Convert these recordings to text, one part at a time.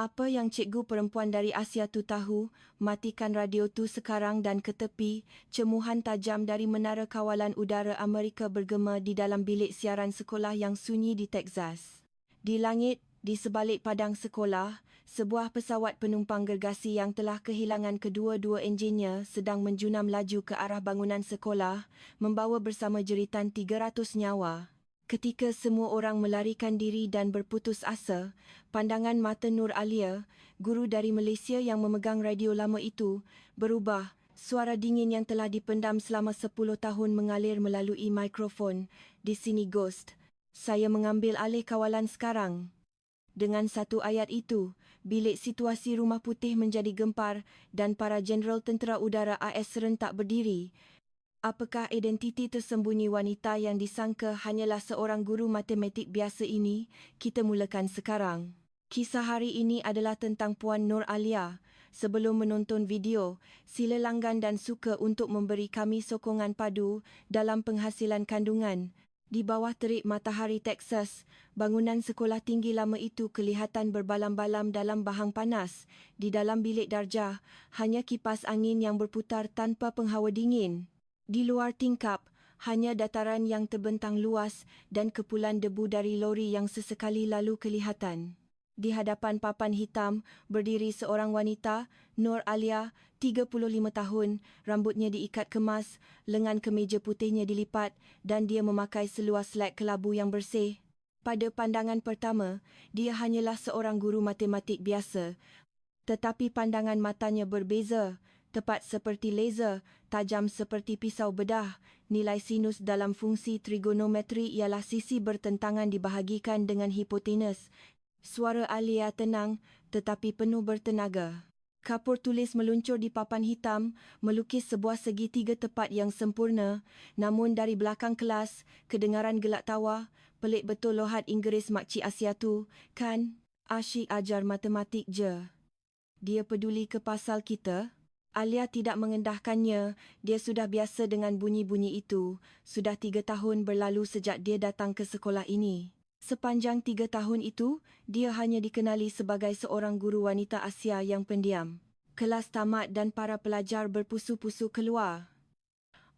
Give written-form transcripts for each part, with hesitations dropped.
Apa yang cikgu perempuan dari Asia tu tahu? Matikan radio tu sekarang dan ke tepi. Cemuhan tajam dari menara kawalan udara Amerika bergema di dalam bilik siaran sekolah yang sunyi di Texas. Di langit, di sebalik padang sekolah, sebuah pesawat penumpang gergasi yang telah kehilangan kedua-dua enjinnya sedang menjunam laju ke arah bangunan sekolah, membawa bersama jeritan 300 nyawa. Ketika semua orang melarikan diri dan berputus asa, pandangan mata Nur Alia, guru dari Malaysia yang memegang radio lama itu, berubah. Suara dingin yang telah dipendam selama 10 tahun mengalir melalui mikrofon. Di sini Ghost. Saya mengambil alih kawalan sekarang. Dengan satu ayat itu, bilik situasi Rumah Putih menjadi gempar dan para jeneral tentera udara AS serentak berdiri. Apakah identiti tersembunyi wanita yang disangka hanyalah seorang guru matematik biasa ini? Kita mulakan sekarang. Kisah hari ini adalah tentang Puan Nur Alia. Sebelum menonton video, sila langgan dan suka untuk memberi kami sokongan padu dalam penghasilan kandungan. Di bawah terik matahari Texas, bangunan sekolah tinggi lama itu kelihatan berbalam-balam dalam bahang panas. Di dalam bilik darjah, hanya kipas angin yang berputar tanpa penghawa dingin. Di luar tingkap, hanya dataran yang terbentang luas dan kepulan debu dari lori yang sesekali lalu kelihatan. Di hadapan papan hitam, berdiri seorang wanita, Nur Alia, 35 tahun, rambutnya diikat kemas, lengan kemeja putihnya dilipat dan dia memakai seluar selek kelabu yang bersih. Pada pandangan pertama, dia hanyalah seorang guru matematik biasa. Tetapi pandangan matanya berbeza. Tepat seperti laser, tajam seperti pisau bedah. Nilai sinus dalam fungsi trigonometri ialah sisi bertentangan dibahagikan dengan hipotenus. Suara Alia tenang tetapi penuh bertenaga. Kapur tulis meluncur di papan hitam, melukis sebuah segitiga tepat yang sempurna. Namun dari belakang kelas, kedengaran gelak tawa. Pelik betul lohat Inggeris makcik Asia tu, kan? Asyik ajar matematik je. Dia peduli ke pasal kita? Alia tidak mengendahkannya, dia sudah biasa dengan bunyi-bunyi itu. Sudah 3 tahun berlalu sejak dia datang ke sekolah ini. Sepanjang 3 tahun itu, dia hanya dikenali sebagai seorang guru wanita Asia yang pendiam. Kelas tamat dan para pelajar berpusu-pusu keluar.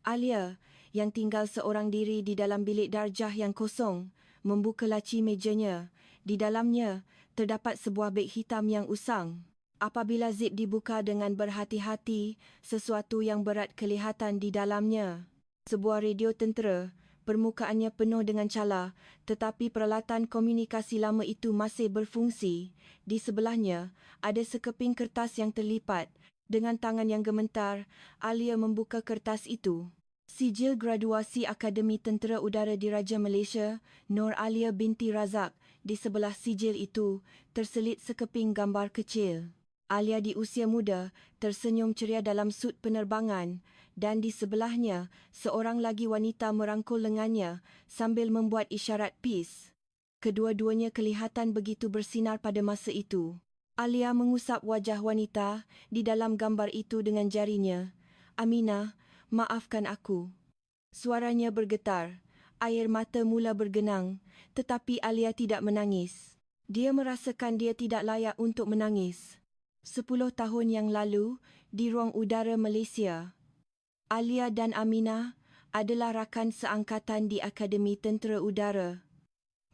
Alia, yang tinggal seorang diri di dalam bilik darjah yang kosong, membuka laci mejanya. Di dalamnya, terdapat sebuah beg hitam yang usang. Apabila zip dibuka dengan berhati-hati, sesuatu yang berat kelihatan di dalamnya. Sebuah radio tentera, permukaannya penuh dengan cala, tetapi peralatan komunikasi lama itu masih berfungsi. Di sebelahnya, ada sekeping kertas yang terlipat. Dengan tangan yang gemetar, Alia membuka kertas itu. Sijil graduasi Akademi Tentera Udara Diraja Malaysia, Nur Alia binti Razak. Di sebelah sijil itu, terselit sekeping gambar kecil. Alia di usia muda, tersenyum ceria dalam sut penerbangan dan di sebelahnya, seorang lagi wanita merangkul lengannya sambil membuat isyarat peace. Kedua-duanya kelihatan begitu bersinar pada masa itu. Alia mengusap wajah wanita di dalam gambar itu dengan jarinya. "Aminah, maafkan aku." Suaranya bergetar. Air mata mula bergenang, tetapi Alia tidak menangis. Dia merasakan dia tidak layak untuk menangis. 10 tahun yang lalu, di ruang udara Malaysia, Alia dan Aminah adalah rakan seangkatan di Akademi Tentera Udara.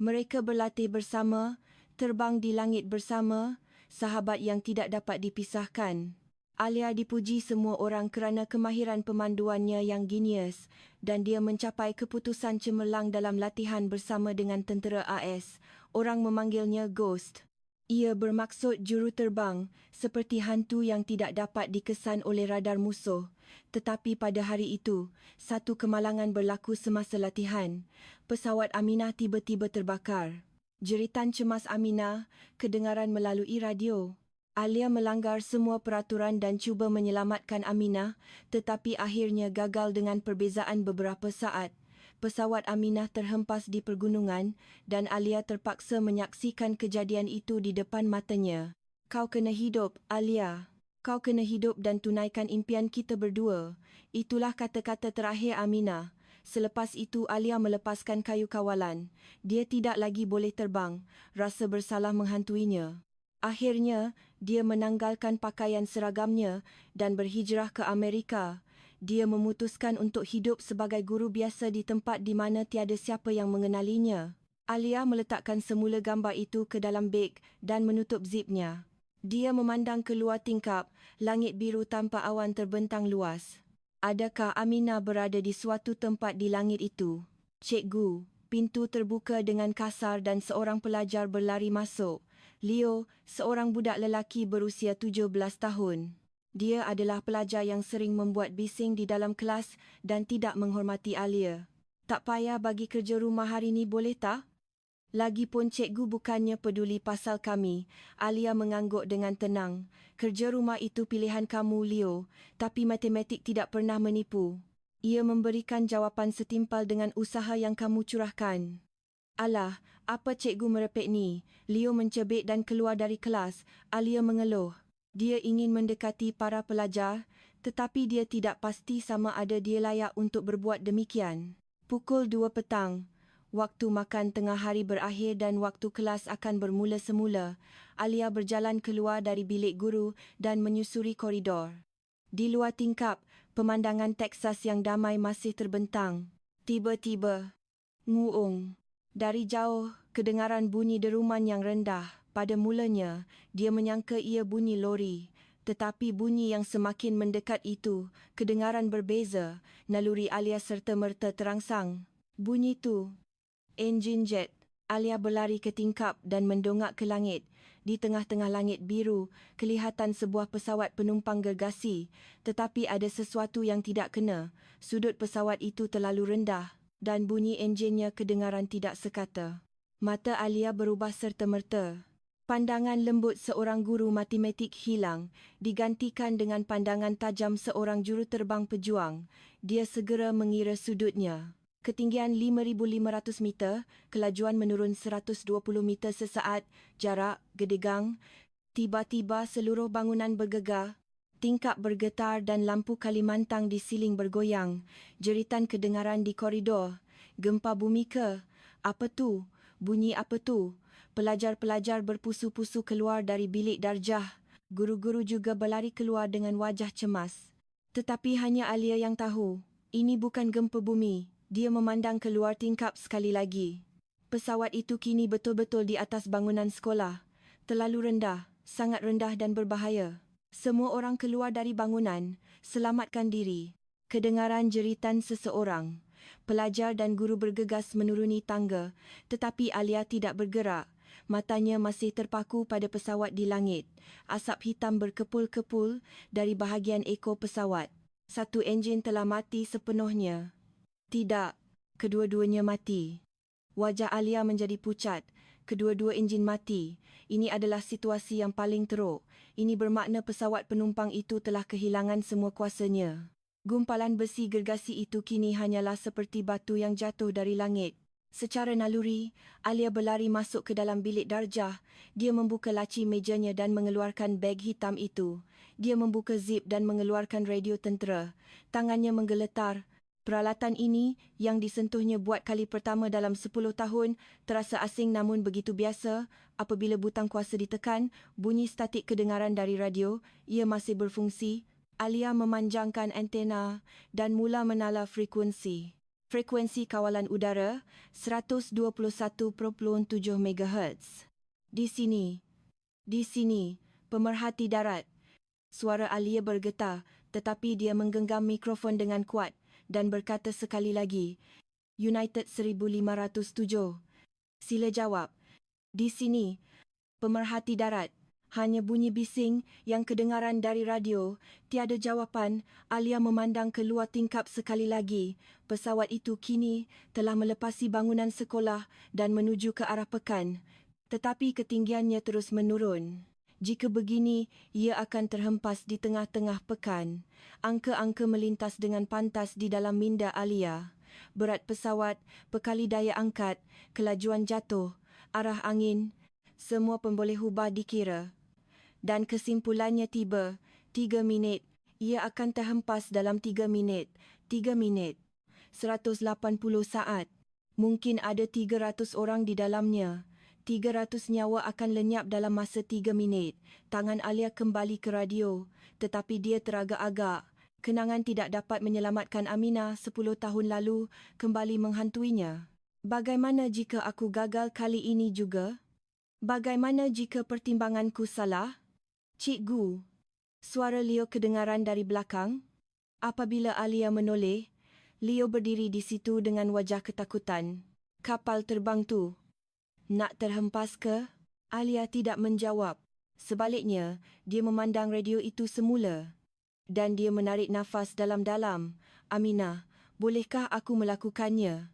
Mereka berlatih bersama, terbang di langit bersama, sahabat yang tidak dapat dipisahkan. Alia dipuji semua orang kerana kemahiran pemanduannya yang genius dan dia mencapai keputusan cemerlang dalam latihan bersama dengan tentera AS. Orang memanggilnya Ghost. Ia bermaksud juruterbang, seperti hantu yang tidak dapat dikesan oleh radar musuh. Tetapi pada hari itu, satu kemalangan berlaku semasa latihan. Pesawat Aminah tiba-tiba terbakar. Jeritan cemas Aminah kedengaran melalui radio. Alia melanggar semua peraturan dan cuba menyelamatkan Aminah, tetapi akhirnya gagal dengan perbezaan beberapa saat. Pesawat Aminah terhempas di pergunungan dan Alia terpaksa menyaksikan kejadian itu di depan matanya. "Kau kena hidup, Alia. Kau kena hidup dan tunaikan impian kita berdua." Itulah kata-kata terakhir Aminah. Selepas itu Alia melepaskan kayu kawalan. Dia tidak lagi boleh terbang. Rasa bersalah menghantuinya. Akhirnya, dia menanggalkan pakaian seragamnya dan berhijrah ke Amerika. Dia memutuskan untuk hidup sebagai guru biasa di tempat di mana tiada siapa yang mengenalinya. Alia meletakkan semula gambar itu ke dalam beg dan menutup zipnya. Dia memandang keluar tingkap, langit biru tanpa awan terbentang luas. Adakah Amina berada di suatu tempat di langit itu? Cikgu, pintu terbuka dengan kasar dan seorang pelajar berlari masuk. Leo, seorang budak lelaki berusia 17 tahun. Dia adalah pelajar yang sering membuat bising di dalam kelas dan tidak menghormati Alia. Tak payah bagi kerja rumah hari ni, boleh tak? Lagipun cikgu bukannya peduli pasal kami. Alia mengangguk dengan tenang. Kerja rumah itu pilihan kamu, Leo, tapi matematik tidak pernah menipu. Ia memberikan jawapan setimpal dengan usaha yang kamu curahkan. Alah, apa cikgu merepek ni? Leo mencebik dan keluar dari kelas. Alia mengeluh. Dia ingin mendekati para pelajar, tetapi dia tidak pasti sama ada dia layak untuk berbuat demikian. Pukul 2 petang. Waktu makan tengah hari berakhir dan waktu kelas akan bermula semula. Alia berjalan keluar dari bilik guru dan menyusuri koridor. Di luar tingkap, pemandangan Texas yang damai masih terbentang. Tiba-tiba, nguung. Dari jauh, kedengaran bunyi deruman yang rendah. Pada mulanya, dia menyangka ia bunyi lori. Tetapi bunyi yang semakin mendekat itu, kedengaran berbeza. Naluri Alia serta-merta terangsang. Bunyi tu, enjin jet. Alia berlari ke tingkap dan mendongak ke langit. Di tengah-tengah langit biru, kelihatan sebuah pesawat penumpang gergasi. Tetapi ada sesuatu yang tidak kena. Sudut pesawat itu terlalu rendah dan bunyi enjinnya kedengaran tidak sekata. Mata Alia berubah serta-merta. Pandangan lembut seorang guru matematik hilang, digantikan dengan pandangan tajam seorang juruterbang pejuang. Dia segera mengira sudutnya. Ketinggian 5,500 meter, kelajuan menurun 120 meter sesaat, jarak, gedegang. Tiba-tiba seluruh bangunan bergegar. Tingkap bergetar dan lampu Kalimantan di siling bergoyang. Jeritan kedengaran di koridor. Gempa bumi ke? Apa tu? Bunyi apa tu? Pelajar-pelajar berpusu-pusu keluar dari bilik darjah. Guru-guru juga berlari keluar dengan wajah cemas. Tetapi hanya Alia yang tahu. Ini bukan gempa bumi. Dia memandang keluar tingkap sekali lagi. Pesawat itu kini betul-betul di atas bangunan sekolah. Terlalu rendah, sangat rendah dan berbahaya. Semua orang keluar dari bangunan, selamatkan diri. Kedengaran jeritan seseorang. Pelajar dan guru bergegas menuruni tangga, tetapi Alia tidak bergerak. Matanya masih terpaku pada pesawat di langit. Asap hitam berkepul-kepul dari bahagian ekor pesawat. Satu enjin telah mati sepenuhnya. Tidak, kedua-duanya mati. Wajah Alia menjadi pucat. Kedua-dua enjin mati. Ini adalah situasi yang paling teruk. Ini bermakna pesawat penumpang itu telah kehilangan semua kuasanya. Gumpalan besi gergasi itu kini hanyalah seperti batu yang jatuh dari langit. Secara naluri, Alia berlari masuk ke dalam bilik darjah. Dia membuka laci mejanya dan mengeluarkan beg hitam itu. Dia membuka zip dan mengeluarkan radio tentera. Tangannya menggeletar. Peralatan ini, yang disentuhnya buat kali pertama dalam 10 tahun, terasa asing namun begitu biasa. Apabila butang kuasa ditekan, bunyi statik kedengaran dari radio, ia masih berfungsi. Alia memanjangkan antena dan mula menala frekuensi. Frekuensi kawalan udara, 121.7 MHz. Di sini, pemerhati darat. Suara Alia bergetar, tetapi dia menggenggam mikrofon dengan kuat dan berkata sekali lagi, United 1507. Sila jawab. Di sini, pemerhati darat. Hanya bunyi bising yang kedengaran dari radio. Tiada jawapan. Alia memandang keluar tingkap sekali lagi. Pesawat itu kini telah melepasi bangunan sekolah dan menuju ke arah pekan. Tetapi ketinggiannya terus menurun. Jika begini, ia akan terhempas di tengah-tengah pekan. Angka-angka melintas dengan pantas di dalam minda Alia. Berat pesawat, pekali daya angkat, kelajuan jatuh, arah angin, semua pemboleh hubah dikira. Dan kesimpulannya tiba, 3 minit. Ia akan terhempas dalam 3 minit. 3 minit. 180 saat. Mungkin ada 300 orang di dalamnya. 300 nyawa akan lenyap dalam masa 3 minit. Tangan Alia kembali ke radio, tetapi dia teragak-agak. Kenangan tidak dapat menyelamatkan Aminah 10 tahun lalu kembali menghantuinya. Bagaimana jika aku gagal kali ini juga? Bagaimana jika pertimbanganku salah? Cikgu. Suara Leo kedengaran dari belakang. Apabila Alia menoleh, Leo berdiri di situ dengan wajah ketakutan. Kapal terbang tu. Nak terhempas ke? Alia tidak menjawab. Sebaliknya, dia memandang radio itu semula. Dan dia menarik nafas dalam-dalam. Aminah, bolehkah aku melakukannya?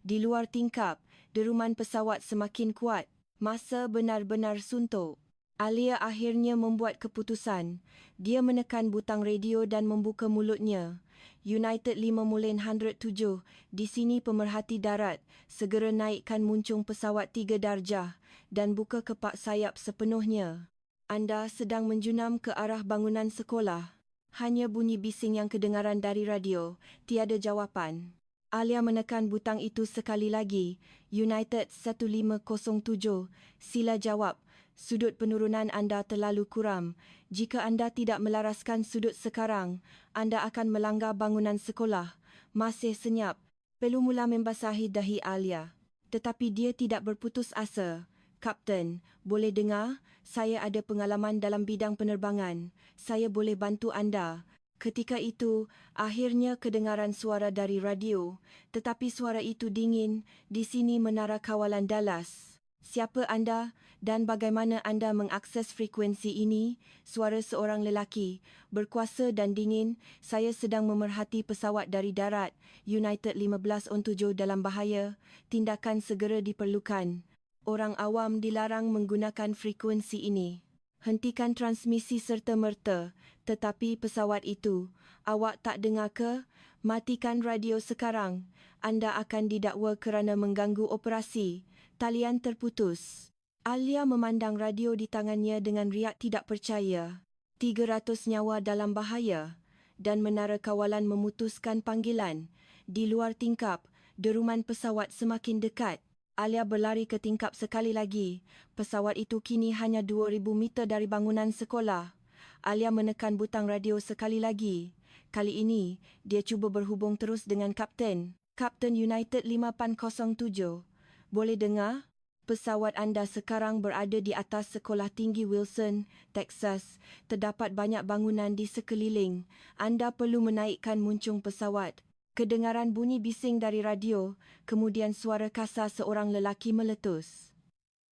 Di luar tingkap, deruman pesawat semakin kuat. Masa benar-benar suntuk. Alia akhirnya membuat keputusan. Dia menekan butang radio dan membuka mulutnya. United 5-107, di sini pemerhati darat. Segera naikkan muncung pesawat 3 darjah dan buka kepak sayap sepenuhnya. Anda sedang menjunam ke arah bangunan sekolah. Hanya bunyi bising yang kedengaran dari radio, tiada jawapan. Alia menekan butang itu sekali lagi. United 1507, sila jawab. Sudut penurunan anda terlalu kuram. Jika anda tidak melaraskan sudut sekarang, anda akan melanggar bangunan sekolah. Masih senyap. Pelu mula membasahi dahi Alia. Tetapi dia tidak berputus asa. Kapten, boleh dengar? Saya ada pengalaman dalam bidang penerbangan. Saya boleh bantu anda. Ketika itu, akhirnya kedengaran suara dari radio. Tetapi suara itu dingin. Di sini menara kawalan Dallas. Siapa anda dan bagaimana anda mengakses frekuensi ini? Suara seorang lelaki, berkuasa dan dingin. Saya sedang memerhati pesawat dari darat. United 15-7 dalam bahaya. Tindakan segera diperlukan. Orang awam dilarang menggunakan frekuensi ini. Hentikan transmisi serta-merta. Tetapi pesawat itu, awak tak dengar ke? Matikan radio sekarang. Anda akan didakwa kerana mengganggu operasi. Talian terputus. Alia memandang radio di tangannya dengan riak tidak percaya. 300 nyawa dalam bahaya. Dan menara kawalan memutuskan panggilan. Di luar tingkap, deruman pesawat semakin dekat. Alia berlari ke tingkap sekali lagi. Pesawat itu kini hanya 2,000 meter dari bangunan sekolah. Alia menekan butang radio sekali lagi. Kali ini, dia cuba berhubung terus dengan Kapten. Kapten United 5807. Boleh dengar? Pesawat anda sekarang berada di atas Sekolah Tinggi Wilson, Texas. Terdapat banyak bangunan di sekeliling. Anda perlu menaikkan muncung pesawat. Kedengaran bunyi bising dari radio, kemudian suara kasar seorang lelaki meletus.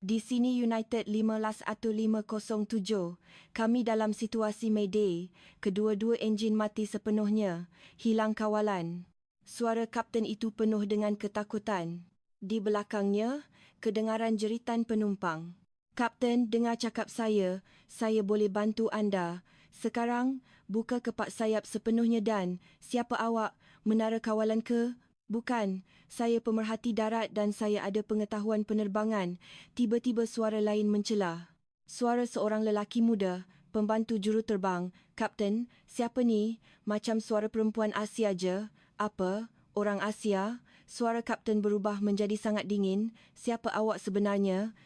Di sini United 15-507. Kami dalam situasi Mayday. Kedua-dua enjin mati sepenuhnya. Hilang kawalan. Suara kapten itu penuh dengan ketakutan. Di belakangnya, kedengaran jeritan penumpang. Kapten, dengar cakap saya boleh bantu anda. Sekarang, buka kepak sayap sepenuhnya dan, siapa awak? Menara kawalan ke? Bukan, saya pemerhati darat dan saya ada pengetahuan penerbangan. Tiba-tiba suara lain mencela. Suara seorang lelaki muda, pembantu juruterbang. Kapten, siapa ni? Macam suara perempuan Asia je. Apa? Orang Asia? Suara kapten berubah menjadi sangat dingin. Siapa awak sebenarnya?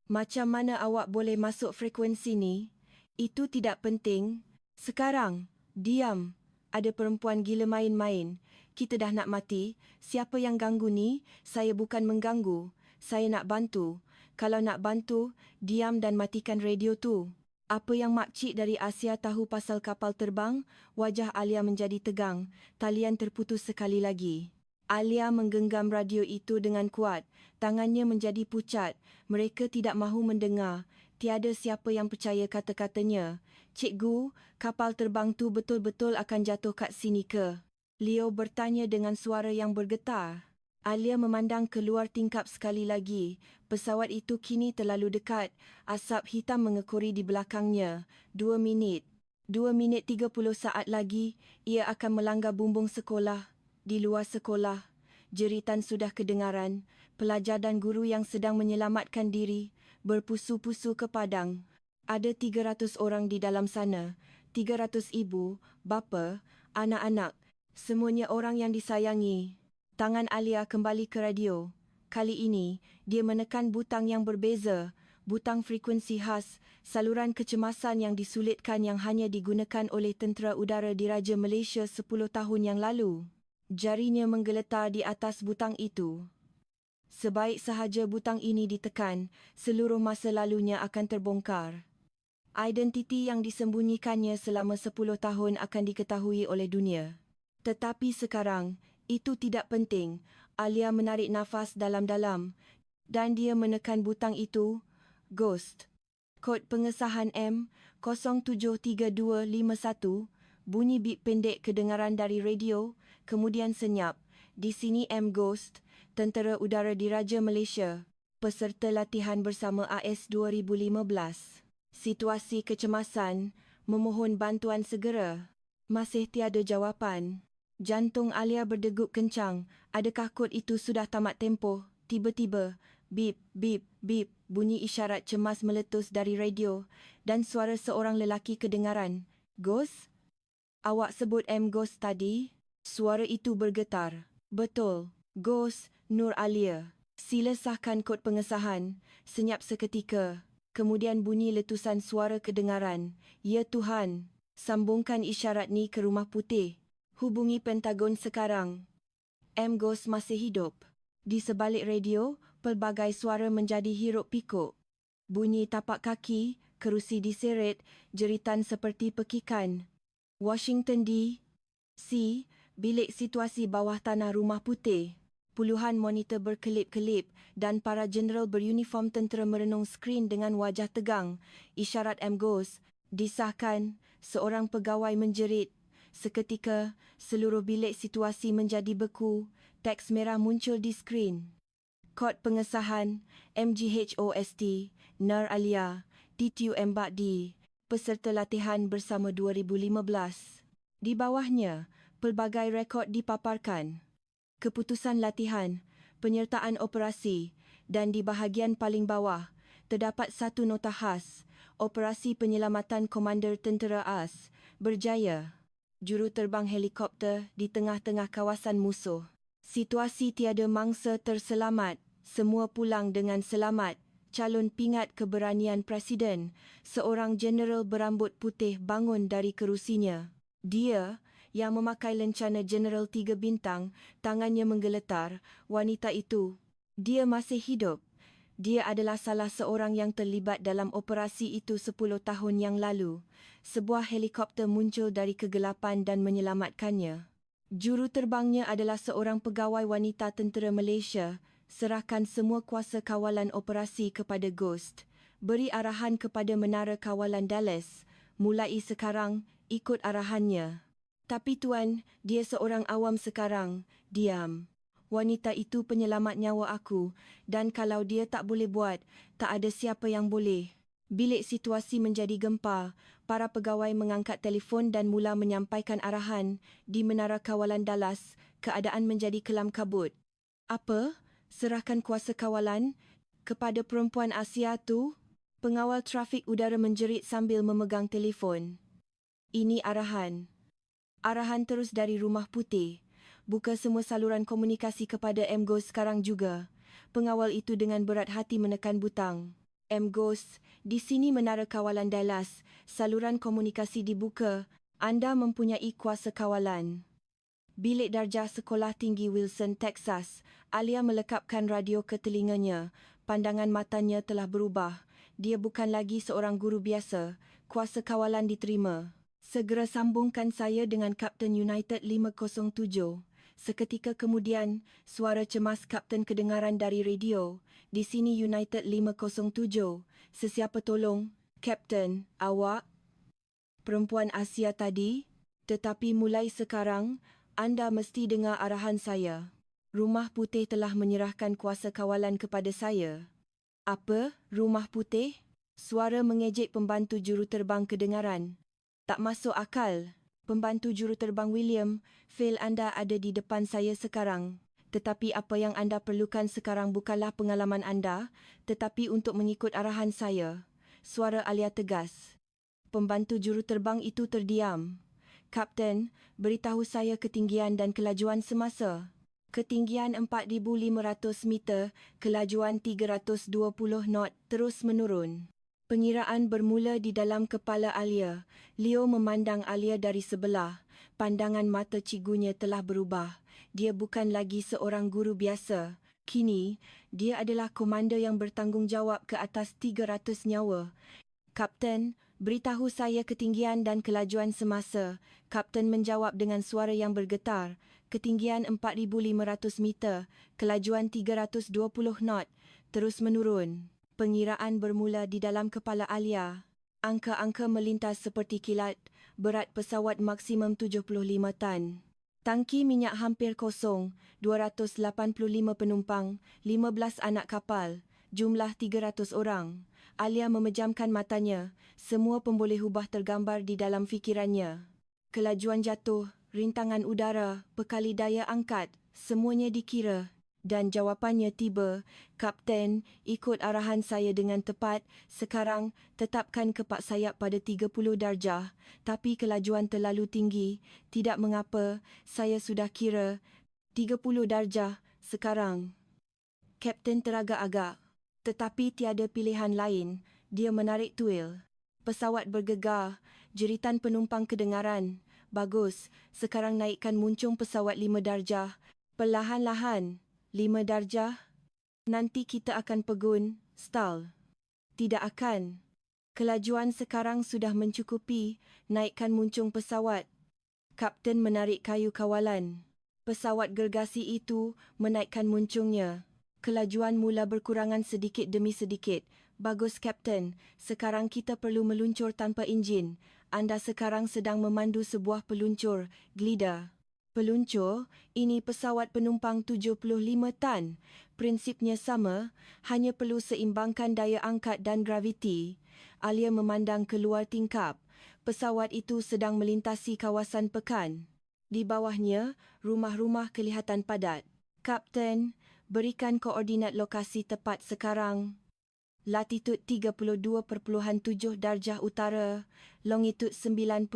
Macam mana awak boleh masuk frekuensi ni? Itu tidak penting. Sekarang, diam. Ada perempuan gila main-main. Kita dah nak mati. Siapa yang ganggu ni? Saya bukan mengganggu. Saya nak bantu. Kalau nak bantu, diam dan matikan radio tu. Apa yang makcik dari Asia tahu pasal kapal terbang? Wajah Alia menjadi tegang. Talian terputus sekali lagi. Alia menggenggam radio itu dengan kuat. Tangannya menjadi pucat. Mereka tidak mahu mendengar. Tiada siapa yang percaya kata-katanya. Cikgu, kapal terbang tu betul-betul akan jatuh kat sini ke? Leo bertanya dengan suara yang bergetar. Alia memandang keluar tingkap sekali lagi. Pesawat itu kini terlalu dekat. Asap hitam mengekori di belakangnya. 2 minit. 2 minit 30 saat lagi, ia akan melanggar bumbung sekolah. Di luar sekolah, jeritan sudah kedengaran. Pelajar dan guru yang sedang menyelamatkan diri berpusu-pusu ke padang. Ada 300 orang di dalam sana. 300 ibu, bapa, anak-anak. Semuanya orang yang disayangi. Tangan Alia kembali ke radio. Kali ini, dia menekan butang yang berbeza, butang frekuensi khas, saluran kecemasan yang disulitkan yang hanya digunakan oleh tentera udara Diraja Malaysia 10 tahun yang lalu. Jarinya menggeletar di atas butang itu. Sebaik sahaja butang ini ditekan, seluruh masa lalunya akan terbongkar. Identiti yang disembunyikannya selama 10 tahun akan diketahui oleh dunia. Tetapi sekarang, itu tidak penting. Alia menarik nafas dalam-dalam dan dia menekan butang itu. Ghost. Kod pengesahan M073251, bunyi bip pendek kedengaran dari radio, kemudian senyap. Di sini M Ghost, Tentera Udara Diraja Malaysia, peserta latihan bersama AS 2015. Situasi kecemasan, memohon bantuan segera. Masih tiada jawapan. Jantung Alia berdegup kencang. Adakah kod itu sudah tamat tempoh? Tiba-tiba, bip, bip, bip, bunyi isyarat cemas meletus dari radio dan suara seorang lelaki kedengaran. Ghost? Awak sebut M Ghost tadi? Suara itu bergetar. Betul. Ghost, Nur Alia. Sila sahkan kod pengesahan. Senyap seketika. Kemudian bunyi letusan suara kedengaran. Ya Tuhan, sambungkan isyarat ni ke Rumah Putih. Hubungi Pentagon sekarang. M Ghost masih hidup. Di sebalik radio, pelbagai suara menjadi hiruk pikuk. Bunyi tapak kaki, kerusi diseret, jeritan seperti pekikan. Washington D.C., bilik situasi bawah tanah Rumah Putih. Puluhan monitor berkelip-kelip dan para jeneral beruniform tentera merenung skrin dengan wajah tegang. Isyarat M Ghost disahkan, seorang pegawai menjerit. Seketika, seluruh bilik situasi menjadi beku. Teks merah muncul di skrin. Kod pengesahan MGHOST, Nur Alia, TTUM Bakdi, peserta latihan bersama 2015. Di bawahnya, pelbagai rekod dipaparkan. Keputusan latihan, penyertaan operasi dan di bahagian paling bawah, terdapat satu nota khas. Operasi penyelamatan Komander Tentera AS berjaya. Juruterbang helikopter di tengah-tengah kawasan musuh. Situasi tiada mangsa terselamat. Semua pulang dengan selamat. Calon pingat keberanian Presiden, seorang jeneral berambut putih bangun dari kerusinya. Dia, yang memakai lencana Jeneral 3 bintang, tangannya menggeletar. Wanita itu, dia masih hidup. Dia adalah salah seorang yang terlibat dalam operasi itu 10 tahun yang lalu. Sebuah helikopter muncul dari kegelapan dan menyelamatkannya. Juruterbangnya adalah seorang pegawai wanita tentera Malaysia. Serahkan semua kuasa kawalan operasi kepada Ghost. Beri arahan kepada Menara Kawalan Dallas. Mulai sekarang, ikut arahannya. Tapi tuan, dia seorang awam sekarang. Diam. Wanita itu penyelamat nyawa aku dan kalau dia tak boleh buat, tak ada siapa yang boleh. Bilik situasi menjadi gempar. Para pegawai mengangkat telefon dan mula menyampaikan arahan. Di Menara Kawalan Dallas, keadaan menjadi kelam kabut. Apa? Serahkan kuasa kawalan kepada perempuan Asia tu? Pengawal trafik udara menjerit sambil memegang telefon. Ini arahan. Arahan terus dari Rumah Putih. Buka semua saluran komunikasi kepada M Ghost sekarang juga. Pengawal itu dengan berat hati menekan butang. M Ghost, di sini Menara Kawalan Dallas. Saluran komunikasi dibuka. Anda mempunyai kuasa kawalan. Bilik darjah Sekolah Tinggi Wilson, Texas. Alia melekapkan radio ke telinganya. Pandangan matanya telah berubah. Dia bukan lagi seorang guru biasa. Kuasa kawalan diterima. Segera sambungkan saya dengan Kapten United 507. Seketika kemudian, suara cemas Kapten kedengaran dari radio. Di sini United 507. Sesiapa tolong? Kapten, awak? Perempuan Asia tadi? Tetapi mulai sekarang, anda mesti dengar arahan saya. Rumah Putih telah menyerahkan kuasa kawalan kepada saya. Apa? Rumah Putih? Suara mengejek pembantu juruterbang kedengaran. Tak masuk akal. Pembantu juruterbang William, fail anda ada di depan saya sekarang. Tetapi apa yang anda perlukan sekarang bukanlah pengalaman anda, tetapi untuk mengikut arahan saya. Suara Alia tegas. Pembantu juruterbang itu terdiam. Kapten, beritahu saya ketinggian dan kelajuan semasa. Ketinggian 4,500 meter, kelajuan 320 knot terus menurun. Pengiraan bermula di dalam kepala Alia. Leo memandang Alia dari sebelah. Pandangan mata cigunya telah berubah. Dia bukan lagi seorang guru biasa. Kini, dia adalah komander yang bertanggungjawab ke atas 300 nyawa. Kapten, beritahu saya ketinggian dan kelajuan semasa. Kapten menjawab dengan suara yang bergetar. Ketinggian 4,500 meter, kelajuan 320 knot, terus menurun. Pengiraan bermula di dalam kepala Alia. Angka-angka melintas seperti kilat, berat pesawat maksimum 75 tan. Tangki minyak hampir kosong, 285 penumpang, 15 anak kapal, jumlah 300 orang. Alia memejamkan matanya, semua pemboleh ubah tergambar di dalam fikirannya. Kelajuan jatuh, rintangan udara, pekali daya angkat, semuanya dikira. Dan jawapannya tiba, Kapten, ikut arahan saya dengan tepat. Sekarang, tetapkan kepak sayap pada 30 darjah. Tapi kelajuan terlalu tinggi. Tidak mengapa, saya sudah kira. 30 darjah, sekarang. Kapten teragak-agak. Tetapi tiada pilihan lain. Dia menarik tuil. Pesawat bergegar. Jeritan penumpang kedengaran. Bagus, sekarang naikkan muncung pesawat 5 darjah. Perlahan-lahan. 5 darjah. Nanti kita akan pegun. Stall. Tidak akan. Kelajuan sekarang sudah mencukupi. Naikkan muncung pesawat. Kapten menarik kayu kawalan. Pesawat gergasi itu menaikkan muncungnya. Kelajuan mula berkurangan sedikit demi sedikit. Bagus, Kapten. Sekarang kita perlu meluncur tanpa enjin. Anda sekarang sedang memandu sebuah peluncur, glider. Peluncur, ini pesawat penumpang 75 tan. Prinsipnya sama, hanya perlu seimbangkan daya angkat dan graviti. Alia memandang keluar tingkap. Pesawat itu sedang melintasi kawasan pekan. Di bawahnya, rumah-rumah kelihatan padat. Kapten, berikan koordinat lokasi tepat sekarang. Latitud 32.7 darjah utara, longitud 97.3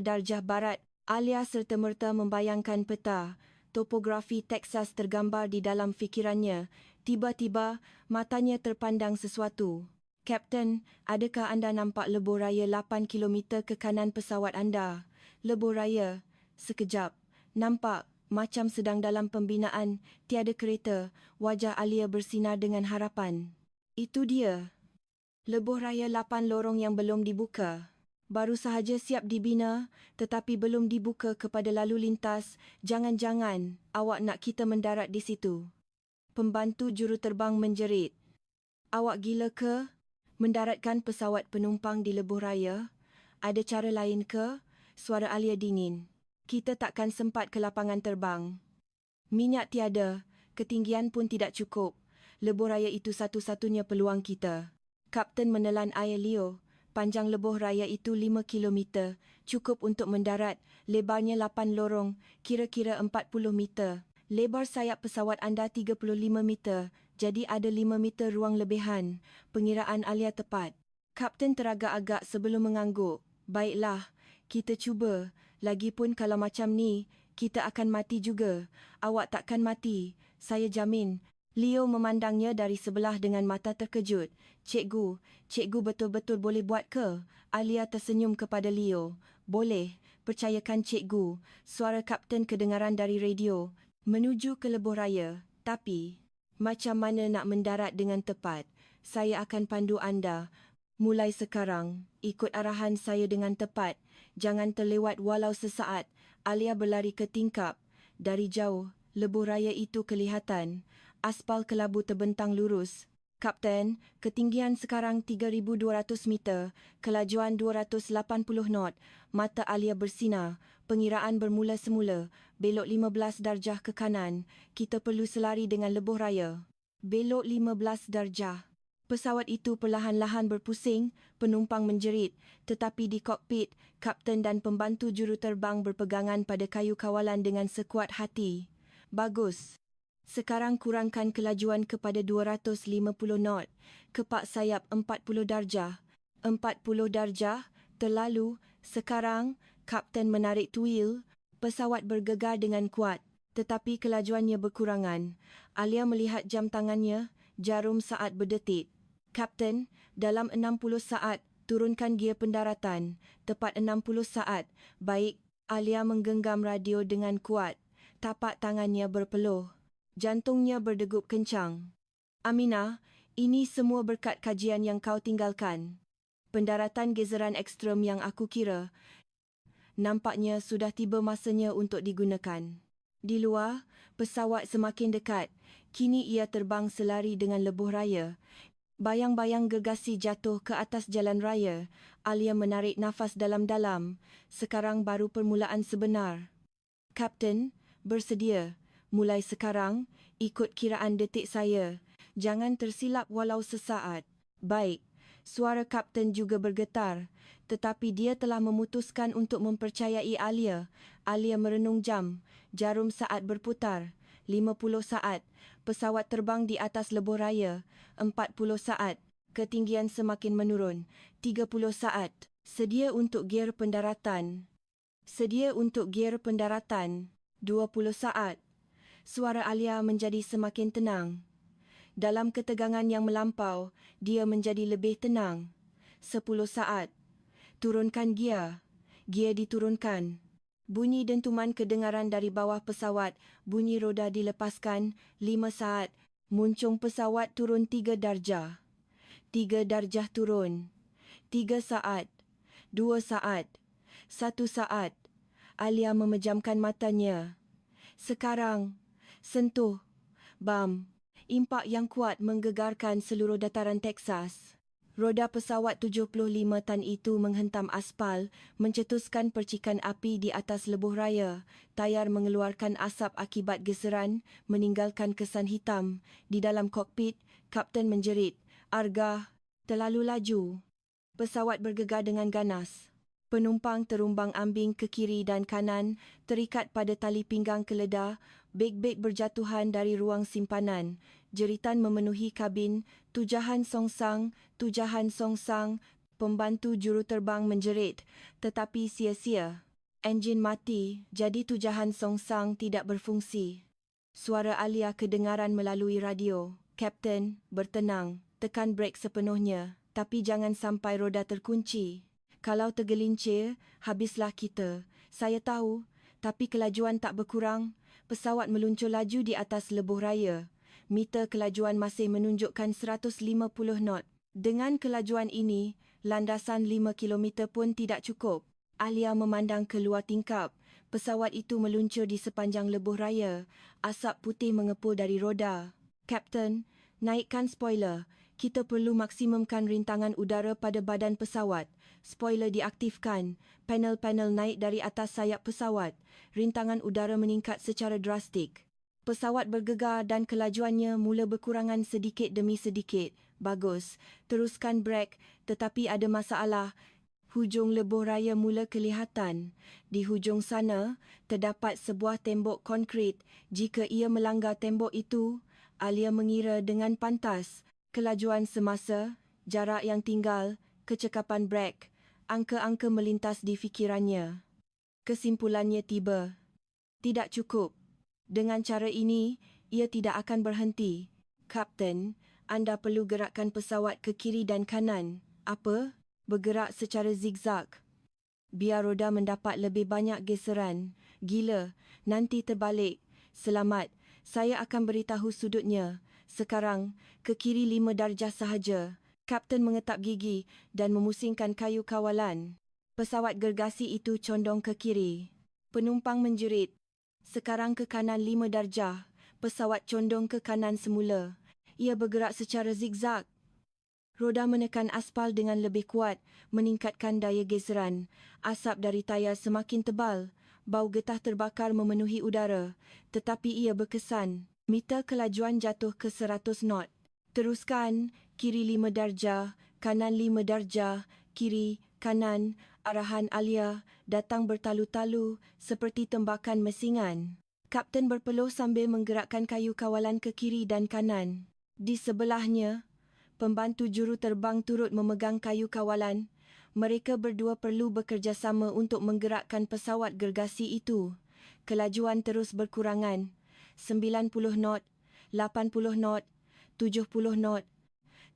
darjah barat. Alia serta-merta membayangkan peta. Topografi Texas tergambar di dalam fikirannya. Tiba-tiba, matanya terpandang sesuatu. Kapten, adakah anda nampak lebuh raya 8 km ke kanan pesawat anda? Lebuh raya. Sekejap. Nampak. Macam sedang dalam pembinaan, tiada kereta. Wajah Alia bersinar dengan harapan. Itu dia. Lebuh raya 8 lorong yang belum dibuka. Baru sahaja siap dibina, tetapi belum dibuka kepada lalu lintas. Jangan-jangan awak nak kita mendarat di situ. Pembantu juruterbang menjerit. Awak gila ke? Mendaratkan pesawat penumpang di lebuh raya? Ada cara lain ke? Suara Alia dingin. Kita takkan sempat ke lapangan terbang. Minyak tiada, ketinggian pun tidak cukup. Lebuh raya itu satu-satunya peluang kita. Kapten menelan air Leo. Panjang lebuh raya itu 5 km. Cukup untuk mendarat. Lebarnya 8 lorong, kira-kira 40 meter. Lebar sayap pesawat anda 35 meter. Jadi ada 5 meter ruang lebihan. Pengiraan Alia tepat. Kapten teragak-agak sebelum mengangguk. Baiklah, kita cuba. Lagipun kalau macam ni, kita akan mati juga. Awak takkan mati, saya jamin. Leo memandangnya dari sebelah dengan mata terkejut. Cikgu betul-betul boleh buat ke? Alia tersenyum kepada Leo. Boleh, percayakan cikgu. Suara Kapten kedengaran dari radio. Menuju ke lebuh raya. Tapi, macam mana nak mendarat dengan tepat? Saya akan pandu anda. Mulai sekarang, ikut arahan saya dengan tepat. Jangan terlewat walau sesaat. Alia berlari ke tingkap. Dari jauh, lebuh raya itu kelihatan. Aspal kelabu terbentang lurus. Kapten, ketinggian sekarang 3,200 meter. Kelajuan 280 knot. Mata Alia bersinar. Pengiraan bermula semula. Belok 15 darjah ke kanan. Kita perlu selari dengan lebuh raya. Belok 15 darjah. Pesawat itu perlahan-lahan berpusing, penumpang menjerit. Tetapi di kokpit, kapten dan pembantu juruterbang berpegangan pada kayu kawalan dengan sekuat hati. Bagus. Sekarang kurangkan kelajuan kepada 250 knot. Kepak sayap 40 darjah. 40 darjah? Terlalu. Sekarang, kapten menarik tuil. Pesawat bergegar dengan kuat. tetapi kelajuannya berkurangan. Alia melihat jam tangannya, jarum saat berdetik. Kapten, dalam 60 saat, turunkan gear pendaratan. Tepat 60 saat. Baik, Alia menggenggam radio dengan kuat. Tapak tangannya berpeluh. Jantungnya berdegup kencang. Aminah, ini semua berkat kajian yang kau tinggalkan. Pendaratan gezeran ekstrem yang aku kira, nampaknya sudah tiba masanya untuk digunakan. Di luar, pesawat semakin dekat. Kini ia terbang selari dengan lebuh raya. Bayang-bayang gergasi jatuh ke atas jalan raya. Alia menarik nafas dalam-dalam. Sekarang baru permulaan sebenar. Kapten, bersedia. Mulai sekarang, ikut kiraan detik saya. Jangan tersilap walau sesaat. Baik. Suara Kapten juga bergetar. Tetapi dia telah memutuskan untuk mempercayai Alia. Alia merenung jam. Jarum saat berputar. 50 saat. Pesawat terbang di atas lebuh raya. 40 saat. Ketinggian semakin menurun. 30 saat. Sedia untuk gear pendaratan. Sedia untuk gear pendaratan. 20 saat. Suara Alia menjadi semakin tenang. Dalam ketegangan yang melampau, dia menjadi lebih tenang. 10 saat. Turunkan gear. Gear diturunkan. Bunyi dentuman kedengaran dari bawah pesawat. Bunyi roda dilepaskan. 5 saat. Muncung pesawat turun 3 darjah. 3 darjah turun. 3 saat. 2 saat. 1 saat. Alia memejamkan matanya. Sekarang. Sentuh. Bam. Impak yang kuat menggegarkan seluruh dataran Texas. Roda pesawat 75 tan itu menghentam aspal, mencetuskan percikan api di atas lebuh raya. Tayar mengeluarkan asap akibat geseran, meninggalkan kesan hitam. Di dalam kokpit, Kapten menjerit, "Argah, terlalu laju." Pesawat bergegar dengan ganas. Penumpang terumbang-ambing ke kiri dan kanan, terikat pada tali pinggang keledar, beg-beg berjatuhan dari ruang simpanan. Jeritan memenuhi kabin, tujahan songsang, tujahan songsang. Pembantu juruterbang menjerit, tetapi sia-sia. Enjin mati, jadi tujahan songsang tidak berfungsi. Suara Alia kedengaran melalui radio. "Kapten, bertenang, tekan brek sepenuhnya, tapi jangan sampai roda terkunci. Kalau tergelincir, habislah kita. Saya tahu, tapi kelajuan tak berkurang." Pesawat meluncur laju di atas lebuh raya. Meter kelajuan masih menunjukkan 150 knot. Dengan kelajuan ini, landasan 5 kilometer pun tidak cukup. Alia memandang keluar tingkap. Pesawat itu meluncur di sepanjang lebuh raya. Asap putih mengepul dari roda. "Kapten, naikkan spoiler. Kita perlu maksimumkan rintangan udara pada badan pesawat." Spoiler diaktifkan. Panel-panel naik dari atas sayap pesawat. Rintangan udara meningkat secara drastik. Pesawat bergegar dan kelajuannya mula berkurangan sedikit demi sedikit. "Bagus. Teruskan brek, tetapi ada masalah." Hujung lebuh raya mula kelihatan. Di hujung sana, terdapat sebuah tembok konkrit. Jika ia melanggar tembok itu, Alia mengira dengan pantas. Kelajuan semasa, jarak yang tinggal, kecekapan brek, angka-angka melintas di fikirannya. Kesimpulannya tiba. Tidak cukup. Dengan cara ini, ia tidak akan berhenti. "Kapten, anda perlu gerakkan pesawat ke kiri dan kanan." "Apa?" "Bergerak secara zigzag. Biar roda mendapat lebih banyak geseran." "Gila, nanti terbalik." "Selamat, saya akan beritahu sudutnya. Sekarang, ke kiri 5 darjah sahaja." Kapten mengetap gigi dan memusingkan kayu kawalan. Pesawat gergasi itu condong ke kiri. Penumpang menjerit. Sekarang ke kanan 5 darjah. Pesawat condong ke kanan semula. Ia bergerak secara zigzag. Roda menekan aspal dengan lebih kuat, meningkatkan daya geseran. Asap dari tayar semakin tebal. Bau getah terbakar memenuhi udara. Tetapi ia berkesan. Meter kelajuan jatuh ke 100 knot. "Teruskan, kiri 5 darjah, kanan 5 darjah, kiri, kanan." Arahan Alia datang bertalu-talu seperti tembakan mesingan. Kapten berpeluh sambil menggerakkan kayu kawalan ke kiri dan kanan. Di sebelahnya, pembantu juruterbang turut memegang kayu kawalan. Mereka berdua perlu bekerjasama untuk menggerakkan pesawat gergasi itu. Kelajuan terus berkurangan. 90 knot, 80 knot, 70 knot.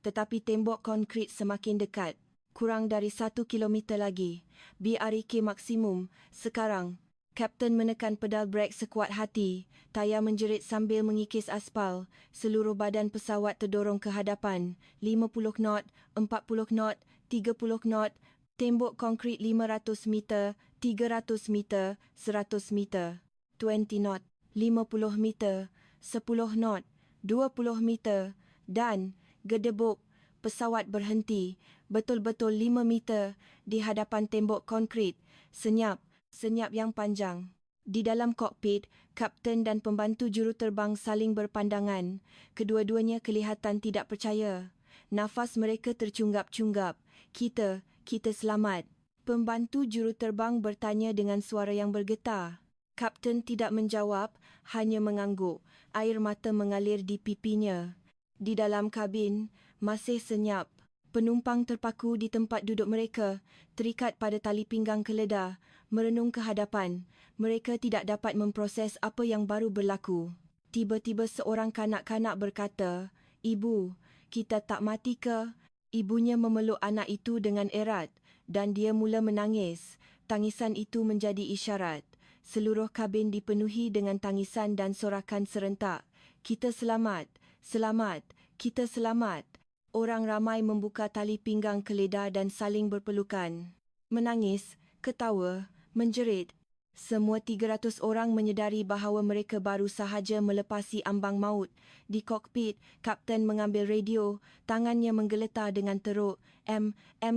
Tetapi tembok konkrit semakin dekat. Kurang dari 1 kilometer lagi. BREK maksimum. Sekarang, Kapten menekan pedal brek sekuat hati. Tayar menjerit sambil mengikis aspal. Seluruh badan pesawat terdorong ke hadapan. 50 knot, 40 knot, 30 knot. Tembok konkrit 500 meter, 300 meter, 100 meter. 20 knot, 50 meter, 10 knot, 20 meter. Dan, gedebuk, pesawat berhenti. Betul-betul 5 meter di hadapan tembok konkrit. Senyap yang panjang. Di dalam kokpit, kapten dan pembantu juruterbang saling berpandangan. Kedua-duanya kelihatan tidak percaya. Nafas mereka tercunggap-cunggap. Kita selamat. Pembantu juruterbang bertanya dengan suara yang bergetar. Kapten tidak menjawab, hanya mengangguk. Air mata mengalir di pipinya. Di dalam kabin, masih senyap. Penumpang terpaku di tempat duduk mereka, terikat pada tali pinggang keledar, merenung ke hadapan. Mereka tidak dapat memproses apa yang baru berlaku. Tiba-tiba seorang kanak-kanak berkata, "Ibu, kita tak mati ke?" Ibunya memeluk anak itu dengan erat dan dia mula menangis. Tangisan itu menjadi isyarat. Seluruh kabin dipenuhi dengan tangisan dan sorakan serentak. "Kita selamat, selamat, kita selamat." Orang ramai membuka tali pinggang keledar dan saling berpelukan. Menangis, ketawa, menjerit. Semua 300 orang menyedari bahawa mereka baru sahaja melepasi ambang maut. Di kokpit, kapten mengambil radio, tangannya menggeletar dengan teruk.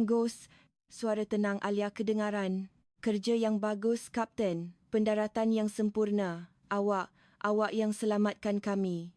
Ghost. Suara tenang Alia kedengaran. "Kerja yang bagus, kapten. Pendaratan yang sempurna. Awak yang selamatkan kami."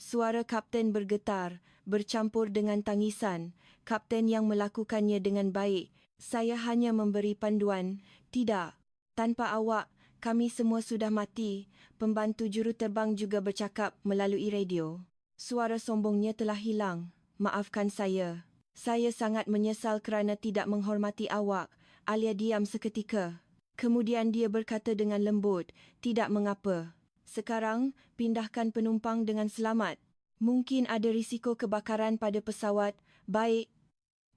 Suara kapten bergetar, bercampur dengan tangisan. Kapten yang melakukannya dengan baik. "Saya hanya memberi panduan. Tidak. Tanpa awak, kami semua sudah mati." Pembantu juruterbang juga bercakap melalui radio. Suara sombongnya telah hilang. "Maafkan saya. Saya sangat menyesal kerana tidak menghormati awak." Alia diam seketika. Kemudian dia berkata dengan lembut, "Tidak mengapa. Sekarang, pindahkan penumpang dengan selamat. Mungkin ada risiko kebakaran pada pesawat." "Baik."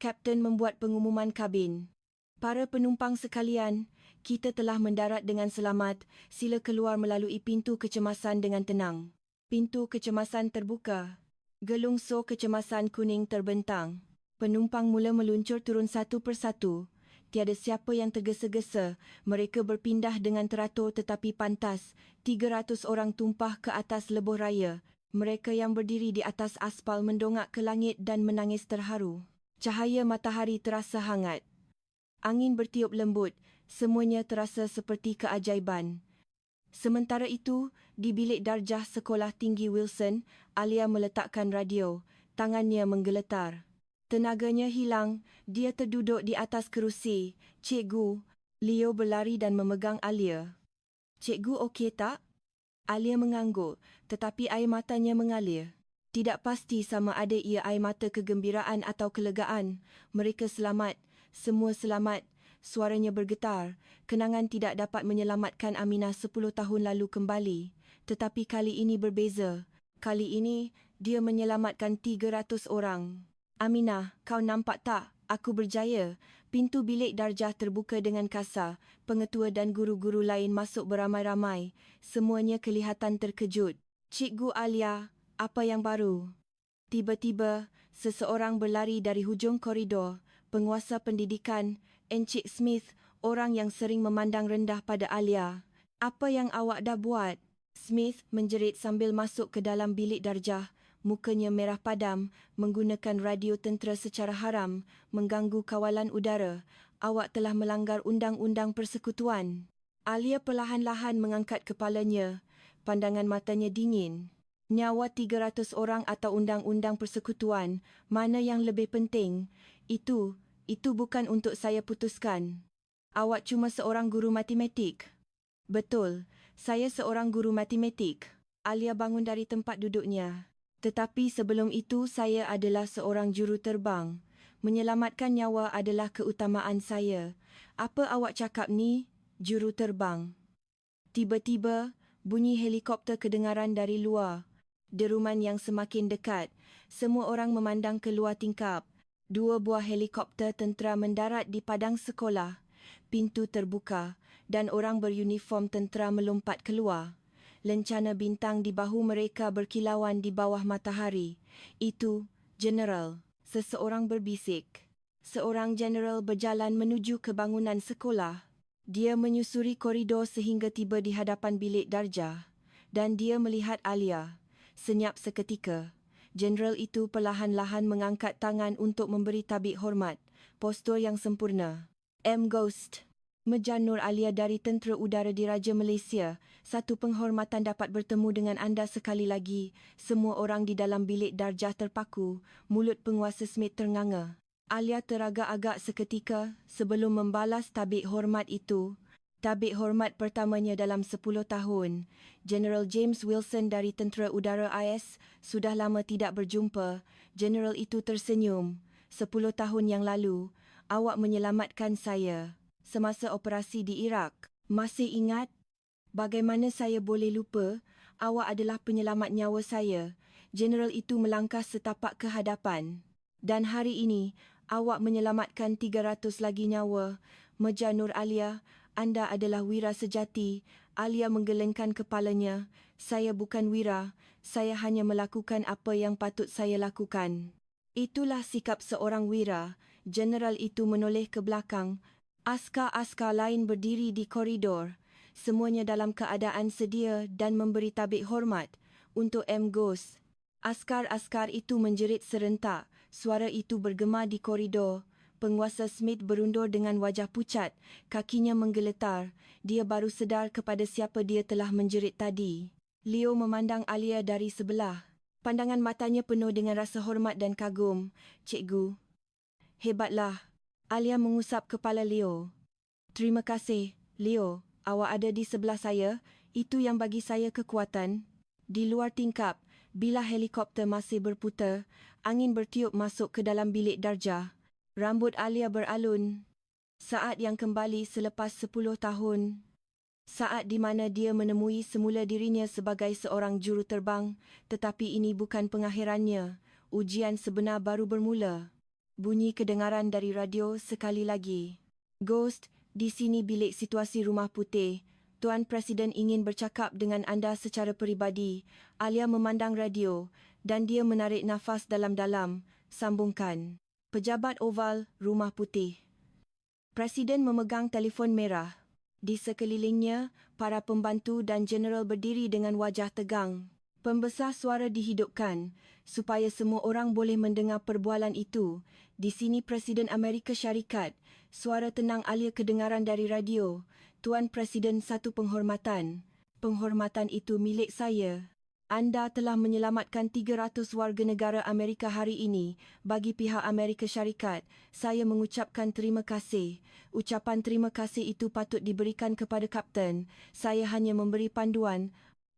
Kapten membuat pengumuman kabin. "Para penumpang sekalian, kita telah mendarat dengan selamat. Sila keluar melalui pintu kecemasan dengan tenang." Pintu kecemasan terbuka. Gelungsor kecemasan kuning terbentang. Penumpang mula meluncur turun satu persatu. Tiada siapa yang tergesa-gesa. Mereka berpindah dengan teratur tetapi pantas. 300 orang tumpah ke atas lebuh raya. Mereka yang berdiri di atas aspal mendongak ke langit dan menangis terharu. Cahaya matahari terasa hangat. Angin bertiup lembut. Semuanya terasa seperti keajaiban. Sementara itu, di bilik darjah Sekolah Tinggi Wilson, Alia meletakkan radio. Tangannya menggeletar. Tenaganya hilang. Dia terduduk di atas kerusi. "Cikgu." Leo berlari dan memegang Alia. "Cikgu okey tak?" Alia mengangguk, tetapi air matanya mengalir. Tidak pasti sama ada ia air mata kegembiraan atau kelegaan. Mereka selamat. Semua selamat. Suaranya bergetar. Kenangan tidak dapat menyelamatkan Aminah 10 tahun lalu kembali. Tetapi kali ini berbeza. Kali ini, dia menyelamatkan 300 orang. "Aminah, kau nampak tak? Aku berjaya." Pintu bilik darjah terbuka dengan kasar. Pengetua dan guru-guru lain masuk beramai-ramai. Semuanya kelihatan terkejut. "Cikgu Alia, apa yang baru?" Tiba-tiba, seseorang berlari dari hujung koridor. Penguasa pendidikan, Encik Smith, orang yang sering memandang rendah pada Alia. "Apa yang awak dah buat?" Smith menjerit sambil masuk ke dalam bilik darjah. Mukanya merah padam, menggunakan radio tentera secara haram, mengganggu kawalan udara. "Awak telah melanggar undang-undang persekutuan." Alia perlahan-lahan mengangkat kepalanya. Pandangan matanya dingin. "Nyawa 300 orang atau undang-undang persekutuan, mana yang lebih penting? Itu bukan untuk saya putuskan." "Awak cuma seorang guru matematik." "Betul, saya seorang guru matematik." Alia bangun dari tempat duduknya. "Tetapi sebelum itu saya adalah seorang juruterbang. Menyelamatkan nyawa adalah keutamaan saya." "Apa awak cakap ni? Juruterbang?" Tiba-tiba, bunyi helikopter kedengaran dari luar. Deruman yang semakin dekat. Semua orang memandang keluar tingkap. 2 buah helikopter tentera mendarat di padang sekolah. Pintu terbuka dan orang beruniform tentera melompat keluar. Lencana bintang di bahu mereka berkilauan di bawah matahari. Itu General, seseorang berbisik. Seorang jeneral berjalan menuju ke bangunan sekolah. Dia menyusuri koridor sehingga tiba di hadapan bilik darjah. Dan dia melihat Alia. Senyap seketika. Jeneral itu perlahan-lahan mengangkat tangan untuk memberi tabik hormat. Postur yang sempurna. Ghost. Meja Nur Alia dari Tentera Udara Diraja Malaysia. Satu penghormatan dapat bertemu dengan anda sekali lagi. Semua orang di dalam bilik darjah terpaku. Mulut penguasa Smith ternganga. Alia teragak-agak seketika sebelum membalas tabik hormat itu. Tabik hormat pertamanya dalam 10 tahun. General James Wilson dari Tentera Udara AS sudah lama tidak berjumpa. General itu tersenyum. 10 tahun yang lalu, awak menyelamatkan saya semasa operasi di Iraq. Masih ingat? Bagaimana saya boleh lupa? Awak adalah penyelamat nyawa saya. General itu melangkah setapak ke hadapan. Dan hari ini, awak menyelamatkan 300 lagi nyawa. Meja Nur Alia, anda adalah wira sejati. Alia menggelengkan kepalanya. Saya bukan wira. Saya hanya melakukan apa yang patut saya lakukan. Itulah sikap seorang wira. Jeneral itu menoleh ke belakang. Askar-askar lain berdiri di koridor. Semuanya dalam keadaan sedia dan memberi tabik hormat untuk Ghost. Askar-askar itu menjerit serentak. Suara itu bergema di koridor. Penguasa Smith berundur dengan wajah pucat. Kakinya menggeletar. Dia baru sedar kepada siapa dia telah menjerit tadi. Leo memandang Alia dari sebelah. Pandangan matanya penuh dengan rasa hormat dan kagum. Cikgu. Hebatlah. Alia mengusap kepala Leo. Terima kasih, Leo. Awak ada di sebelah saya. Itu yang bagi saya kekuatan. Di luar tingkap, bila helikopter masih berputar, angin bertiup masuk ke dalam bilik darjah. Rambut Alia beralun. Saat yang kembali selepas 10 tahun. Saat di mana dia menemui semula dirinya sebagai seorang juruterbang, tetapi ini bukan pengakhirannya. Ujian sebenar baru bermula. Bunyi kedengaran dari radio sekali lagi. Ghost, di sini bilik situasi Rumah Putih. Tuan Presiden ingin bercakap dengan anda secara peribadi. Alia memandang radio dan dia menarik nafas dalam-dalam. Sambungkan. Pejabat Oval, Rumah Putih. Presiden memegang telefon merah. Di sekelilingnya, para pembantu dan jeneral berdiri dengan wajah tegang. Pembesar suara dihidupkan, supaya semua orang boleh mendengar perbualan itu. Di sini Presiden Amerika Syarikat. Suara tenang Alia kedengaran dari radio. Tuan Presiden, satu penghormatan. Penghormatan itu milik saya. Anda telah menyelamatkan 300 warga negara Amerika hari ini. Bagi pihak Amerika Syarikat, saya mengucapkan terima kasih. Ucapan terima kasih itu patut diberikan kepada Kapten. Saya hanya memberi panduan.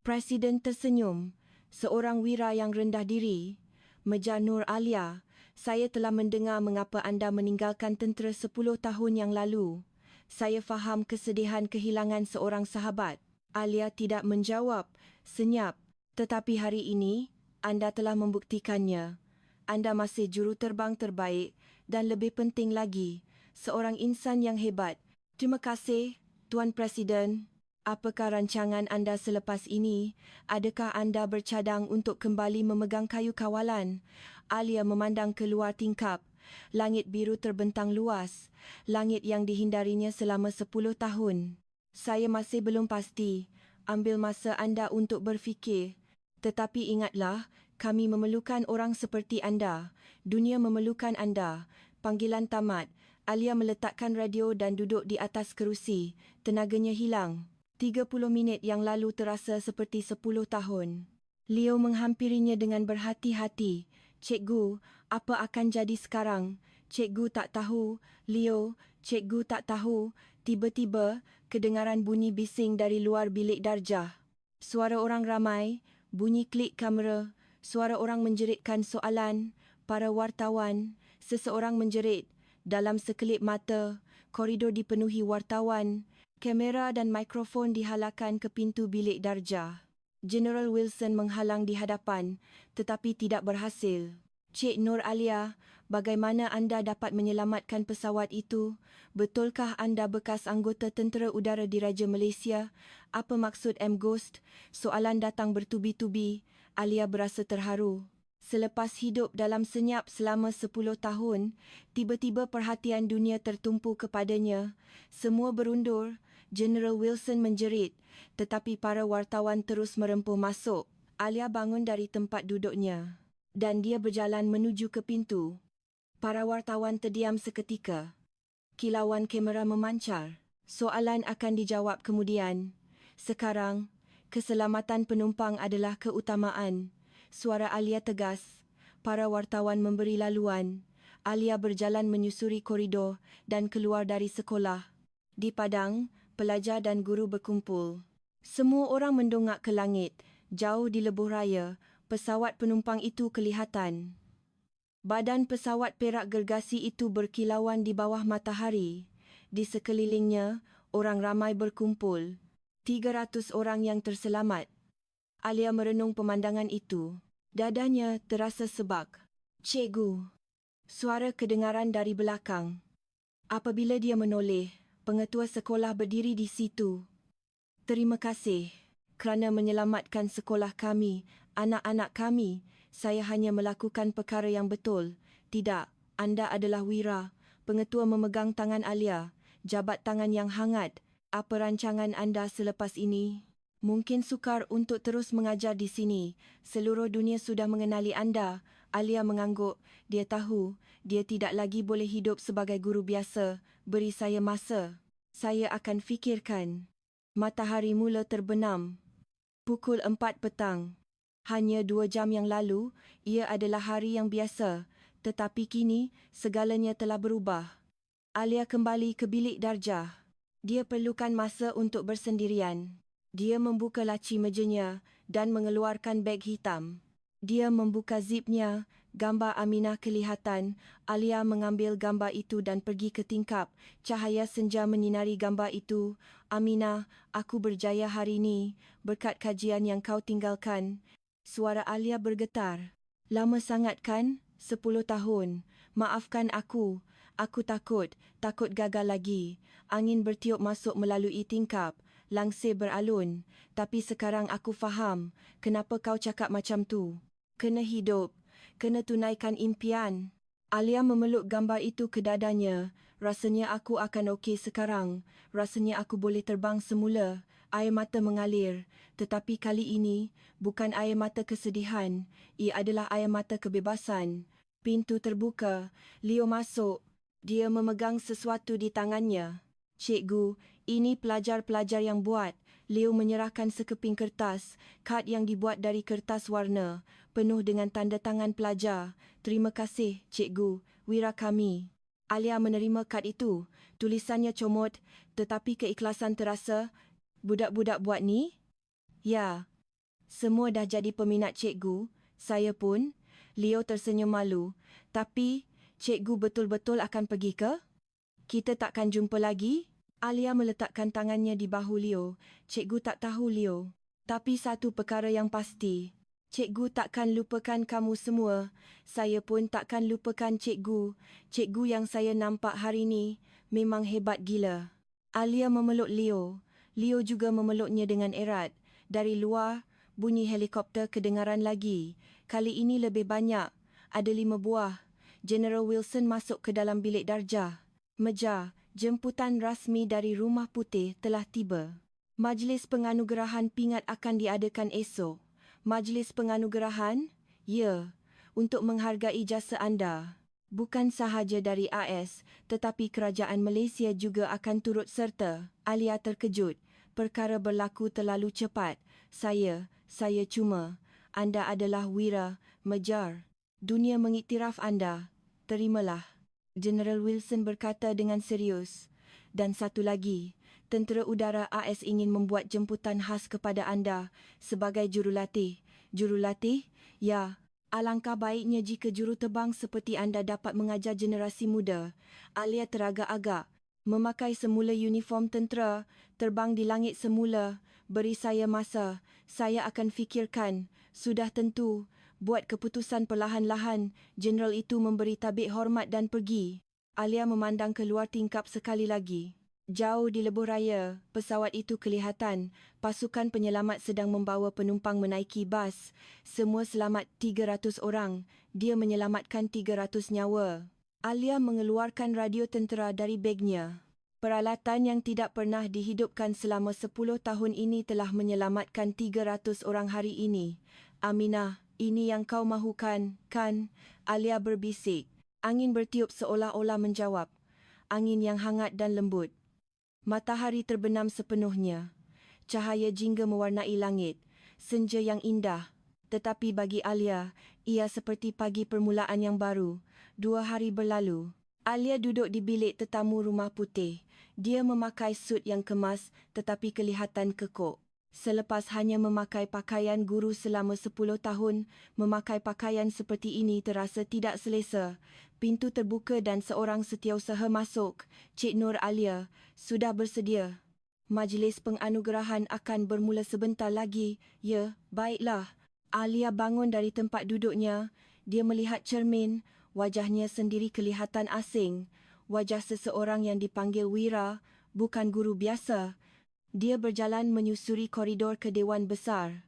Presiden tersenyum. Seorang wira yang rendah diri. Meja Nur Alia, saya telah mendengar mengapa anda meninggalkan tentera 10 tahun yang lalu. Saya faham kesedihan kehilangan seorang sahabat. Alia tidak menjawab. Senyap. Tetapi hari ini, anda telah membuktikannya. Anda masih juruterbang terbaik dan lebih penting lagi, seorang insan yang hebat. Terima kasih, Tuan Presiden. Apakah rancangan anda selepas ini? Adakah anda bercadang untuk kembali memegang kayu kawalan? Alia memandang keluar tingkap. Langit biru terbentang luas. Langit yang dihindarinya selama 10 tahun. Saya masih belum pasti. Ambil masa anda untuk berfikir. Tetapi ingatlah, kami memerlukan orang seperti anda. Dunia memerlukan anda. Panggilan tamat. Alia meletakkan radio dan duduk di atas kerusi. Tenaganya hilang. 30 minit yang lalu terasa seperti 10 tahun. Leo menghampirinya dengan berhati-hati. Cikgu, apa akan jadi sekarang? Cikgu tak tahu. Leo, cikgu tak tahu. Tiba-tiba, kedengaran bunyi bising dari luar bilik darjah. Suara orang ramai. Bunyi klik kamera, suara orang menjeritkan soalan, para wartawan, seseorang menjerit. Dalam sekelip mata, Koridor dipenuhi wartawan. Kamera dan mikrofon dihalangkan ke pintu bilik darjah. General Wilson menghalang di hadapan, tetapi tidak berhasil. Cik Nur Alia, bagaimana anda dapat menyelamatkan pesawat itu? Betulkah anda bekas anggota tentera udara Diraja Malaysia? Apa maksud M-Ghost? Soalan datang bertubi-tubi. Alia berasa terharu. Selepas hidup dalam senyap selama 10 tahun, tiba-tiba perhatian dunia tertumpu kepadanya. Semua berundur. General Wilson menjerit, tetapi para wartawan terus merempuh masuk. Alia bangun dari tempat duduknya dan dia berjalan menuju ke pintu. Para wartawan terdiam seketika. Kilauan kamera memancar. Soalan akan dijawab kemudian. Sekarang, keselamatan penumpang adalah keutamaan. Suara Alia tegas. Para wartawan memberi laluan. Alia berjalan menyusuri koridor dan keluar dari sekolah. Di padang, pelajar dan guru berkumpul. Semua orang mendongak ke langit. Jauh di lebuh raya, pesawat penumpang itu kelihatan. Badan pesawat perak gergasi itu berkilauan di bawah matahari. Di sekelilingnya, orang ramai berkumpul. 300 orang yang terselamat. Alia merenung pemandangan itu. Dadanya terasa sebak. Cikgu. Suara kedengaran dari belakang. Apabila dia menoleh, pengetua sekolah berdiri di situ. Terima kasih kerana menyelamatkan sekolah kami, anak-anak kami. Saya hanya melakukan perkara yang betul. Tidak, anda adalah wira. Pengetua memegang tangan Alia. Jabat tangan yang hangat. Apa rancangan anda selepas ini? Mungkin sukar untuk terus mengajar di sini. Seluruh dunia sudah mengenali anda. Alia mengangguk. Dia tahu, dia tidak lagi boleh hidup sebagai guru biasa. Beri saya masa. Saya akan fikirkan. Matahari mula terbenam. Pukul 4 petang. Hanya 2 jam yang lalu, ia adalah hari yang biasa. Tetapi kini, segalanya telah berubah. Alia kembali ke bilik darjah. Dia perlukan masa untuk bersendirian. Dia membuka laci mejanya dan mengeluarkan beg hitam. Dia membuka zipnya. Gambar Aminah kelihatan. Alia mengambil gambar itu dan pergi ke tingkap. Cahaya senja menyinari gambar itu. Aminah, aku berjaya hari ini berkat kajian yang kau tinggalkan. Suara Alia bergetar. Lama sangat kan? 10 tahun. Maafkan aku. Aku takut gagal lagi. Angin bertiup masuk melalui tingkap. Langsir beralun. Tapi sekarang aku faham kenapa kau cakap macam tu. Kena hidup. Kena tunaikan impian. Alia memeluk gambar itu ke dadanya. Rasanya aku akan okey sekarang. Rasanya aku boleh terbang semula. Air mata mengalir. Tetapi kali ini, bukan air mata kesedihan. Ia adalah air mata kebebasan. Pintu terbuka. Leo masuk. Dia memegang sesuatu di tangannya. Cikgu, ini pelajar-pelajar yang buat. Leo menyerahkan sekeping kertas, kad yang dibuat dari kertas warna, penuh dengan tanda tangan pelajar. Terima kasih, cikgu, wira kami. Alia menerima kad itu. Tulisannya comot, tetapi keikhlasan terasa. Budak-budak buat ni? Ya. Semua dah jadi peminat cikgu. Saya pun. Leo tersenyum malu. Tapi, cikgu betul-betul akan pergi ke? Kita takkan jumpa lagi? Alia meletakkan tangannya di bahu Leo. Cikgu tak tahu Leo. Tapi satu perkara yang pasti. Cikgu takkan lupakan kamu semua. Saya pun takkan lupakan cikgu. Cikgu yang saya nampak hari ini memang hebat gila. Alia memeluk Leo. Leo juga memeluknya dengan erat. Dari luar, bunyi helikopter kedengaran lagi. Kali ini lebih banyak. Ada 5 buah. General Wilson masuk ke dalam bilik darjah. Meja, jemputan rasmi dari Rumah Putih telah tiba. Majlis penganugerahan pingat akan diadakan esok. Majlis penganugerahan? Ya, untuk menghargai jasa anda. Bukan sahaja dari AS, tetapi kerajaan Malaysia juga akan turut serta. Alia terkejut. Perkara berlaku terlalu cepat. Saya cuma. Anda adalah wira, Mejar. Dunia mengiktiraf anda. Terimalah. General Wilson berkata dengan serius. Dan satu lagi, Tentera Udara AS ingin membuat jemputan khas kepada anda sebagai jurulatih. Jurulatih? Ya, alangkah baiknya jika juruterbang seperti anda dapat mengajar generasi muda. Alia teragak-agak. Memakai semula uniform tentera, terbang di langit semula, beri saya masa, saya akan fikirkan, sudah tentu, buat keputusan perlahan-lahan, jeneral itu memberi tabik hormat dan pergi. Alia memandang keluar tingkap sekali lagi. Jauh di lebuh raya, pesawat itu kelihatan, pasukan penyelamat sedang membawa penumpang menaiki bas, semua selamat 300 orang, dia menyelamatkan 300 nyawa. Alia mengeluarkan radio tentera dari begnya. Peralatan yang tidak pernah dihidupkan selama 10 tahun ini telah menyelamatkan 300 orang hari ini. Aminah, ini yang kau mahukan, kan? Alia berbisik. Angin bertiup seolah-olah menjawab. Angin yang hangat dan lembut. Matahari terbenam sepenuhnya. Cahaya jingga mewarnai langit. Senja yang indah. Tetapi bagi Alia, ia seperti pagi permulaan yang baru. 2 hari berlalu. Alia duduk di bilik tetamu Rumah Putih. Dia memakai sut yang kemas tetapi kelihatan kekok. Selepas hanya memakai pakaian guru selama 10 tahun, memakai pakaian seperti ini terasa tidak selesa. Pintu terbuka dan seorang setiausaha masuk. Cik Nur Alia, sudah bersedia. Majlis penganugerahan akan bermula sebentar lagi. Ya, baiklah. Alia bangun dari tempat duduknya. Dia melihat cermin. Wajahnya sendiri kelihatan asing. Wajah seseorang yang dipanggil Wira, bukan guru biasa. Dia berjalan menyusuri koridor ke Dewan Besar.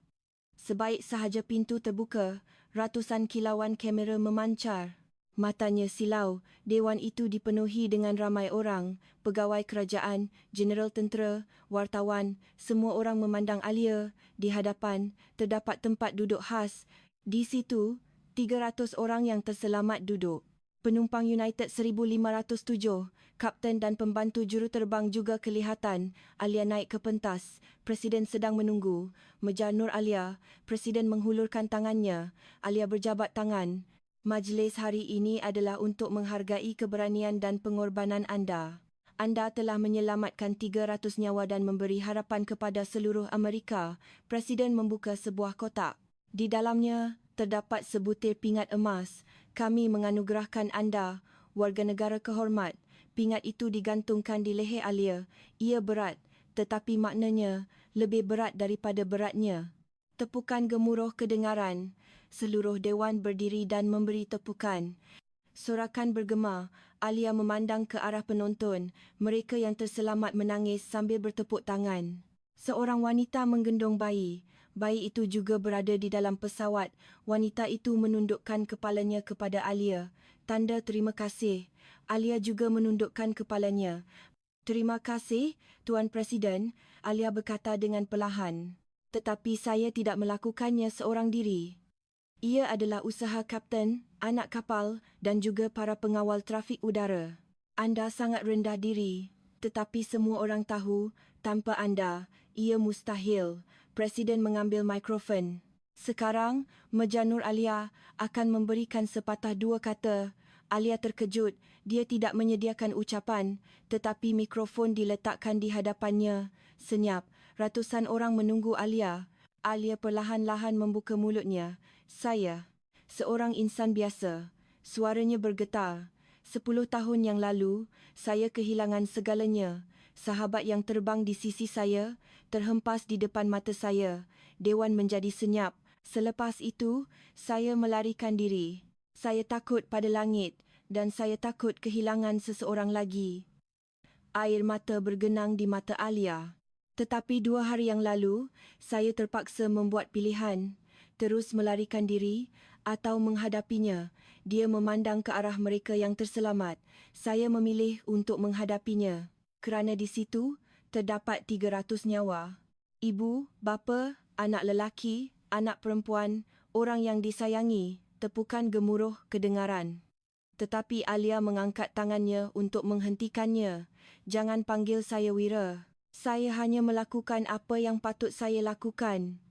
Sebaik sahaja pintu terbuka, ratusan kilauan kamera memancar. Matanya silau, dewan itu dipenuhi dengan ramai orang, pegawai kerajaan, jeneral tentera, wartawan, semua orang memandang Alia. Di hadapan, terdapat tempat duduk khas. Di situ, 300 orang yang terselamat duduk. Penumpang United 1507, kapten dan pembantu juruterbang juga kelihatan. Alia naik ke pentas. Presiden sedang menunggu. Meja Nur Alia. Presiden menghulurkan tangannya. Alia berjabat tangan. Majlis hari ini adalah untuk menghargai keberanian dan pengorbanan anda. Anda telah menyelamatkan 300 nyawa dan memberi harapan kepada seluruh Amerika. Presiden membuka sebuah kotak. Di dalamnya terdapat sebutir pingat emas. Kami menganugerahkan anda, warga negara kehormat. Pingat itu digantungkan di leher Alia. Ia berat, tetapi maknanya lebih berat daripada beratnya. Tepukan gemuruh kedengaran. Seluruh dewan berdiri dan memberi tepukan. Sorakan bergema. Alia memandang ke arah penonton. Mereka yang terselamat menangis sambil bertepuk tangan. Seorang wanita menggendong bayi. Bayi itu juga berada di dalam pesawat. Wanita itu menundukkan kepalanya kepada Alia. Tanda terima kasih. Alia juga menundukkan kepalanya. Terima kasih, Tuan Presiden, Alia berkata dengan perlahan. Tetapi saya tidak melakukannya seorang diri. Ia adalah usaha kapten, anak kapal dan juga para pengawal trafik udara. Anda sangat rendah diri. Tetapi semua orang tahu, tanpa anda, ia mustahil. Presiden mengambil mikrofon. Sekarang, Meja Nur Alia akan memberikan sepatah dua kata. Alia terkejut. Dia tidak menyediakan ucapan, tetapi mikrofon diletakkan di hadapannya. Senyap, ratusan orang menunggu Alia. Alia perlahan-lahan membuka mulutnya. Saya, seorang insan biasa. Suaranya bergetar. 10 tahun yang lalu, saya kehilangan segalanya. Sahabat yang terbang di sisi saya, terhempas di depan mata saya. Dewan menjadi senyap. Selepas itu, saya melarikan diri. Saya takut pada langit dan saya takut kehilangan seseorang lagi. Air mata bergenang di mata Alia. Tetapi 2 hari yang lalu, saya terpaksa membuat pilihan. Terus melarikan diri atau menghadapinya. Dia memandang ke arah mereka yang terselamat. Saya memilih untuk menghadapinya. Kerana di situ terdapat 300 nyawa. Ibu, bapa, anak lelaki, anak perempuan, orang yang disayangi, tepukan gemuruh kedengaran. Tetapi Alia mengangkat tangannya untuk menghentikannya. Jangan panggil saya Wira. Saya hanya melakukan apa yang patut saya lakukan.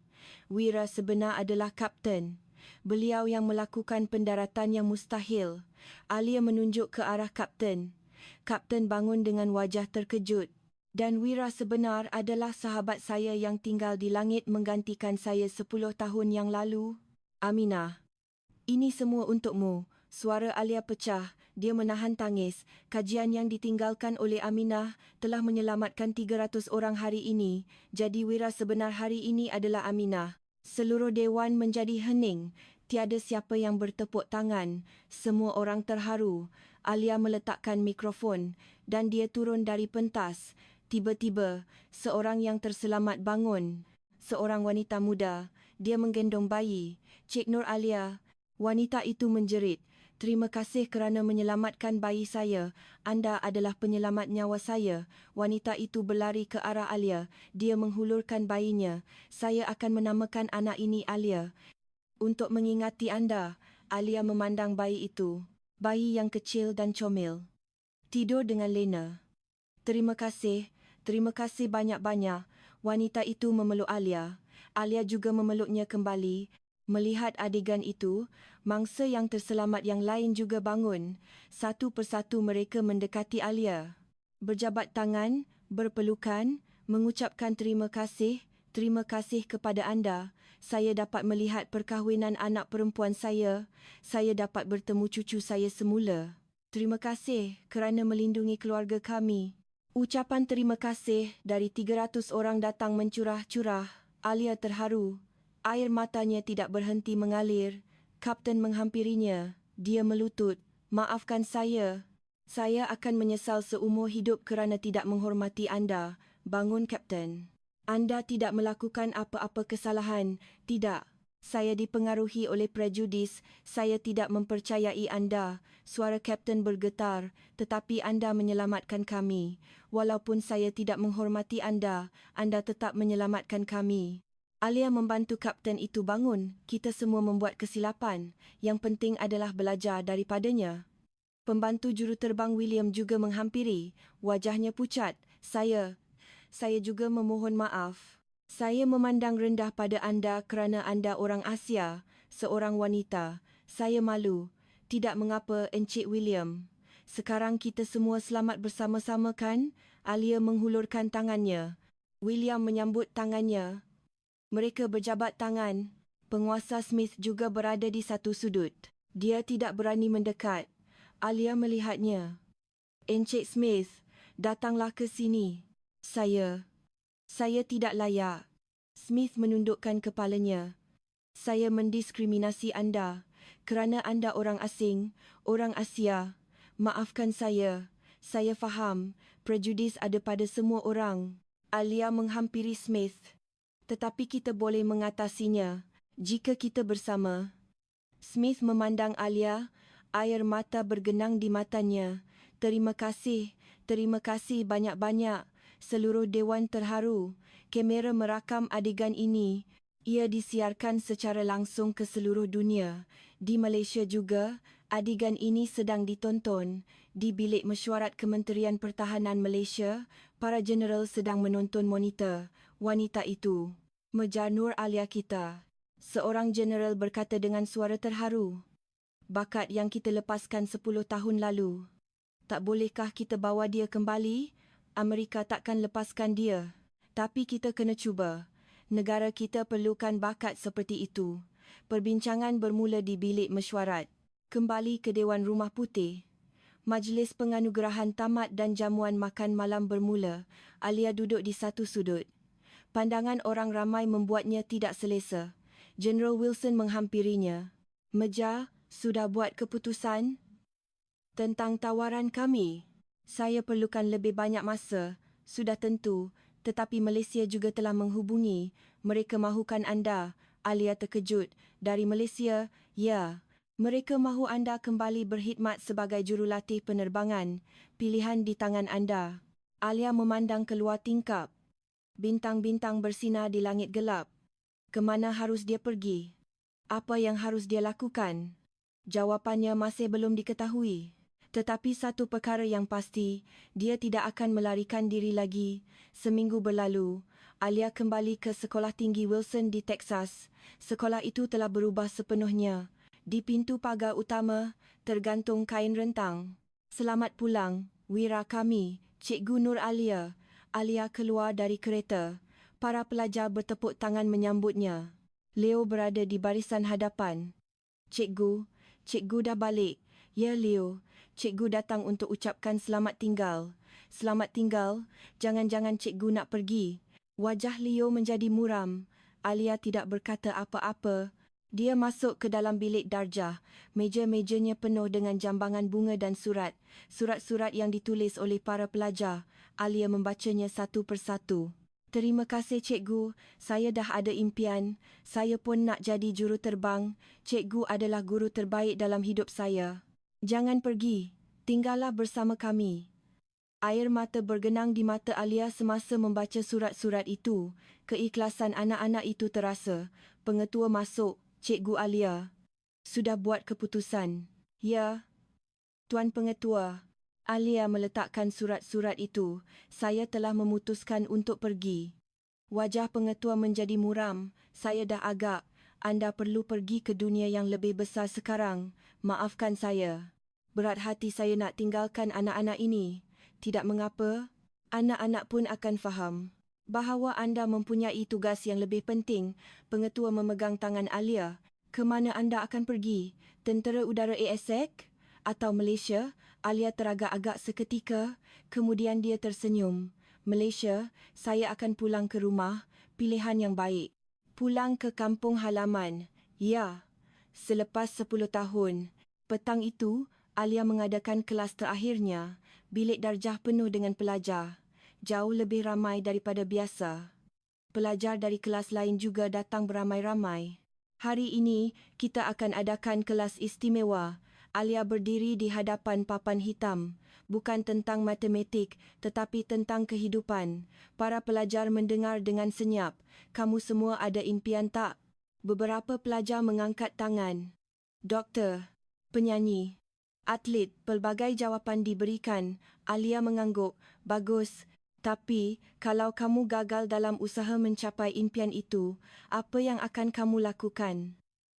Wira sebenar adalah kapten. Beliau yang melakukan pendaratan yang mustahil. Alia menunjuk ke arah kapten. Kapten bangun dengan wajah terkejut. Dan Wira sebenar adalah sahabat saya yang tinggal di langit menggantikan saya 10 tahun yang lalu. Aminah. Ini semua untukmu. Suara Alia pecah. Dia menahan tangis. Kajian yang ditinggalkan oleh Aminah telah menyelamatkan 300 orang hari ini. Jadi wira sebenar hari ini adalah Aminah. Seluruh dewan menjadi hening. Tiada siapa yang bertepuk tangan. Semua orang terharu. Alia meletakkan mikrofon dan dia turun dari pentas. Tiba-tiba, seorang yang terselamat bangun. Seorang wanita muda. Dia menggendong bayi. Cik Nur Alia. Wanita itu menjerit. Terima kasih kerana menyelamatkan bayi saya. Anda adalah penyelamat nyawa saya. Wanita itu berlari ke arah Alia. Dia menghulurkan bayinya. Saya akan menamakan anak ini Alia. Untuk mengingati anda, Alia memandang bayi itu. Bayi yang kecil dan comel. Tidur dengan lena. Terima kasih banyak-banyak. Wanita itu memeluk Alia. Alia juga memeluknya kembali. Melihat adegan itu, mangsa yang terselamat yang lain juga bangun. Satu persatu mereka mendekati Alia. Berjabat tangan, berpelukan, mengucapkan terima kasih kepada anda. Saya dapat melihat perkahwinan anak perempuan saya. Saya dapat bertemu cucu saya semula. Terima kasih kerana melindungi keluarga kami. Ucapan terima kasih dari 300 orang datang mencurah-curah. Alia terharu. Air matanya tidak berhenti mengalir. Kapten menghampirinya. Dia melutut. Maafkan saya. Saya akan menyesal seumur hidup kerana tidak menghormati anda. Bangun, Kapten. Anda tidak melakukan apa-apa kesalahan. Tidak. Saya dipengaruhi oleh prejudis. Saya tidak mempercayai anda. Suara Kapten bergetar. Tetapi anda menyelamatkan kami. Walaupun saya tidak menghormati anda tetap menyelamatkan kami. Alia membantu Kapten itu bangun. Kita semua membuat kesilapan. Yang penting adalah belajar daripadanya. Pembantu juruterbang William juga menghampiri. Wajahnya pucat. Saya juga memohon maaf. Saya memandang rendah pada anda kerana anda orang Asia, seorang wanita. Saya malu. Tidak mengapa, Encik William. Sekarang kita semua selamat bersama-sama, kan? Alia menghulurkan tangannya. William menyambut tangannya. Mereka berjabat tangan. Penguasa Smith juga berada di satu sudut. Dia tidak berani mendekat. Alia melihatnya. Encik Smith, datanglah ke sini. Saya tidak layak. Smith menundukkan kepalanya. Saya mendiskriminasi anda kerana anda orang asing, orang Asia. Maafkan saya. Saya faham, prejudis ada pada semua orang. Alia menghampiri Smith. Tetapi kita boleh mengatasinya jika kita bersama. Smith memandang Alia, air mata bergenang di matanya. Terima kasih banyak-banyak. Seluruh dewan terharu. Kamera merakam adegan ini. Ia disiarkan secara langsung ke seluruh dunia. Di Malaysia juga, adegan ini sedang ditonton. Di bilik mesyuarat Kementerian Pertahanan Malaysia, para jeneral sedang menonton monitor. Wanita itu, Major Nur Alia kita. Seorang jeneral berkata dengan suara terharu. Bakat yang kita lepaskan 10 tahun lalu. Tak bolehkah kita bawa dia kembali? Amerika takkan lepaskan dia. Tapi kita kena cuba. Negara kita perlukan bakat seperti itu. Perbincangan bermula di bilik mesyuarat. Kembali ke Dewan Rumah Putih. Majlis penganugerahan tamat dan jamuan makan malam bermula. Alia duduk di satu sudut. Pandangan orang ramai membuatnya tidak selesa. General Wilson menghampirinya. Major, sudah buat keputusan? Tentang tawaran kami. Saya perlukan lebih banyak masa. Sudah tentu. Tetapi Malaysia juga telah menghubungi. Mereka mahukan anda. Alia terkejut. Dari Malaysia? Ya. Mereka mahu anda kembali berkhidmat sebagai jurulatih penerbangan. Pilihan di tangan anda. Alia memandang keluar tingkap. Bintang-bintang bersinar di langit gelap. Kemana harus dia pergi? Apa yang harus dia lakukan? Jawapannya masih belum diketahui. Tetapi satu perkara yang pasti, dia tidak akan melarikan diri lagi. Seminggu berlalu, Alia kembali ke Sekolah Tinggi Wilson di Texas. Sekolah itu telah berubah sepenuhnya. Di pintu pagar utama, tergantung kain rentang. Selamat pulang, wira kami, Cikgu Nur Alia. Alia keluar dari kereta. Para pelajar bertepuk tangan menyambutnya. Leo berada di barisan hadapan. Cikgu dah balik. Ya, Leo. Cikgu datang untuk ucapkan selamat tinggal. Selamat tinggal, jangan-jangan cikgu nak pergi. Wajah Leo menjadi muram. Alia tidak berkata apa-apa. Dia masuk ke dalam bilik darjah. Meja-mejanya penuh dengan jambangan bunga dan surat. Surat-surat yang ditulis oleh para pelajar. Alia membacanya satu persatu. Terima kasih cikgu, saya dah ada impian. Saya pun nak jadi juruterbang. Cikgu adalah guru terbaik dalam hidup saya. Jangan pergi, tinggallah bersama kami. Air mata bergenang di mata Alia semasa membaca surat-surat itu. Keikhlasan anak-anak itu terasa. Pengetua masuk, Cikgu Alia. Sudah buat keputusan. Ya, Tuan Pengetua. Alia meletakkan surat-surat itu. Saya telah memutuskan untuk pergi. Wajah pengetua menjadi muram. Saya dah agak. Anda perlu pergi ke dunia yang lebih besar sekarang. Maafkan saya. Berat hati saya nak tinggalkan anak-anak ini. Tidak mengapa. Anak-anak pun akan faham bahawa anda mempunyai tugas yang lebih penting. Pengetua memegang tangan Alia. Ke mana anda akan pergi? Tentera Udara ASEC? Atau Malaysia? Alia teragak-agak seketika, kemudian dia tersenyum. Malaysia, saya akan pulang ke rumah. Pilihan yang baik. Pulang ke kampung halaman. Ya, selepas 10 tahun. Petang itu, Alia mengadakan kelas terakhirnya. Bilik darjah penuh dengan pelajar. Jauh lebih ramai daripada biasa. Pelajar dari kelas lain juga datang beramai-ramai. Hari ini, kita akan adakan kelas istimewa. Alia berdiri di hadapan papan hitam. Bukan tentang matematik, tetapi tentang kehidupan. Para pelajar mendengar dengan senyap. Kamu semua ada impian tak? Beberapa pelajar mengangkat tangan. Doktor, penyanyi, atlet, pelbagai jawapan diberikan. Alia mengangguk. Bagus. Tapi, kalau kamu gagal dalam usaha mencapai impian itu, apa yang akan kamu lakukan?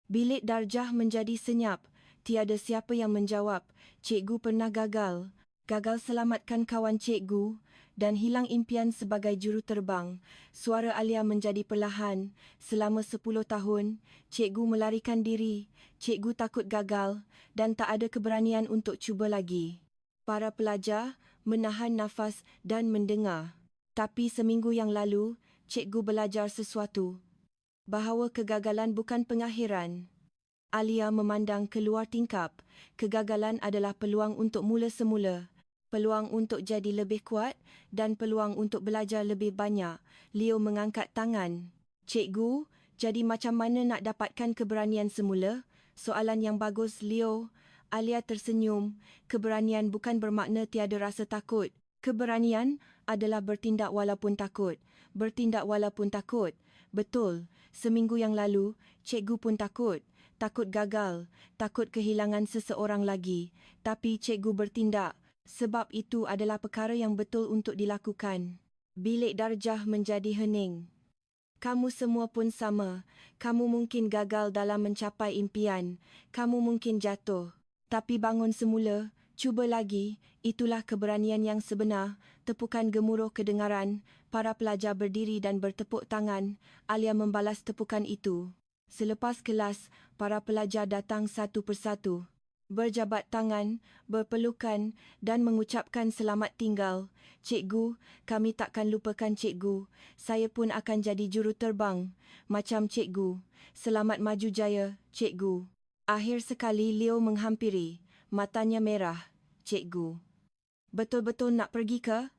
Bilik darjah menjadi senyap. Tiada siapa yang menjawab. Cikgu pernah gagal. Gagal selamatkan kawan cikgu dan hilang impian sebagai juruterbang. Suara Alia menjadi perlahan. Selama 10 tahun, cikgu melarikan diri. Cikgu takut gagal dan tak ada keberanian untuk cuba lagi. Para pelajar menahan nafas dan mendengar. Tapi seminggu yang lalu, cikgu belajar sesuatu. Bahawa kegagalan bukan pengakhiran. Alia memandang keluar tingkap. Kegagalan adalah peluang untuk mula semula. Peluang untuk jadi lebih kuat dan peluang untuk belajar lebih banyak. Leo mengangkat tangan. Cikgu, jadi macam mana nak dapatkan keberanian semula? Soalan yang bagus, Leo. Alia tersenyum. Keberanian bukan bermakna tiada rasa takut. Keberanian adalah bertindak walaupun takut. Bertindak walaupun takut. Betul. Seminggu yang lalu, cikgu pun takut. Takut gagal, takut kehilangan seseorang lagi. Tapi cikgu bertindak. Sebab itu adalah perkara yang betul untuk dilakukan. Bilik darjah menjadi hening. Kamu semua pun sama. Kamu mungkin gagal dalam mencapai impian. Kamu mungkin jatuh. Tapi bangun semula. Cuba lagi. Itulah keberanian yang sebenar. Tepukan gemuruh kedengaran. Para pelajar berdiri dan bertepuk tangan. Alia membalas tepukan itu. Selepas kelas, para pelajar datang satu persatu. Berjabat tangan, berpelukan dan mengucapkan selamat tinggal. Cikgu, kami takkan lupakan cikgu. Saya pun akan jadi juruterbang. Macam cikgu. Selamat maju jaya, cikgu. Akhir sekali Leo menghampiri. Matanya merah. Cikgu. Betul-betul nak pergi ke?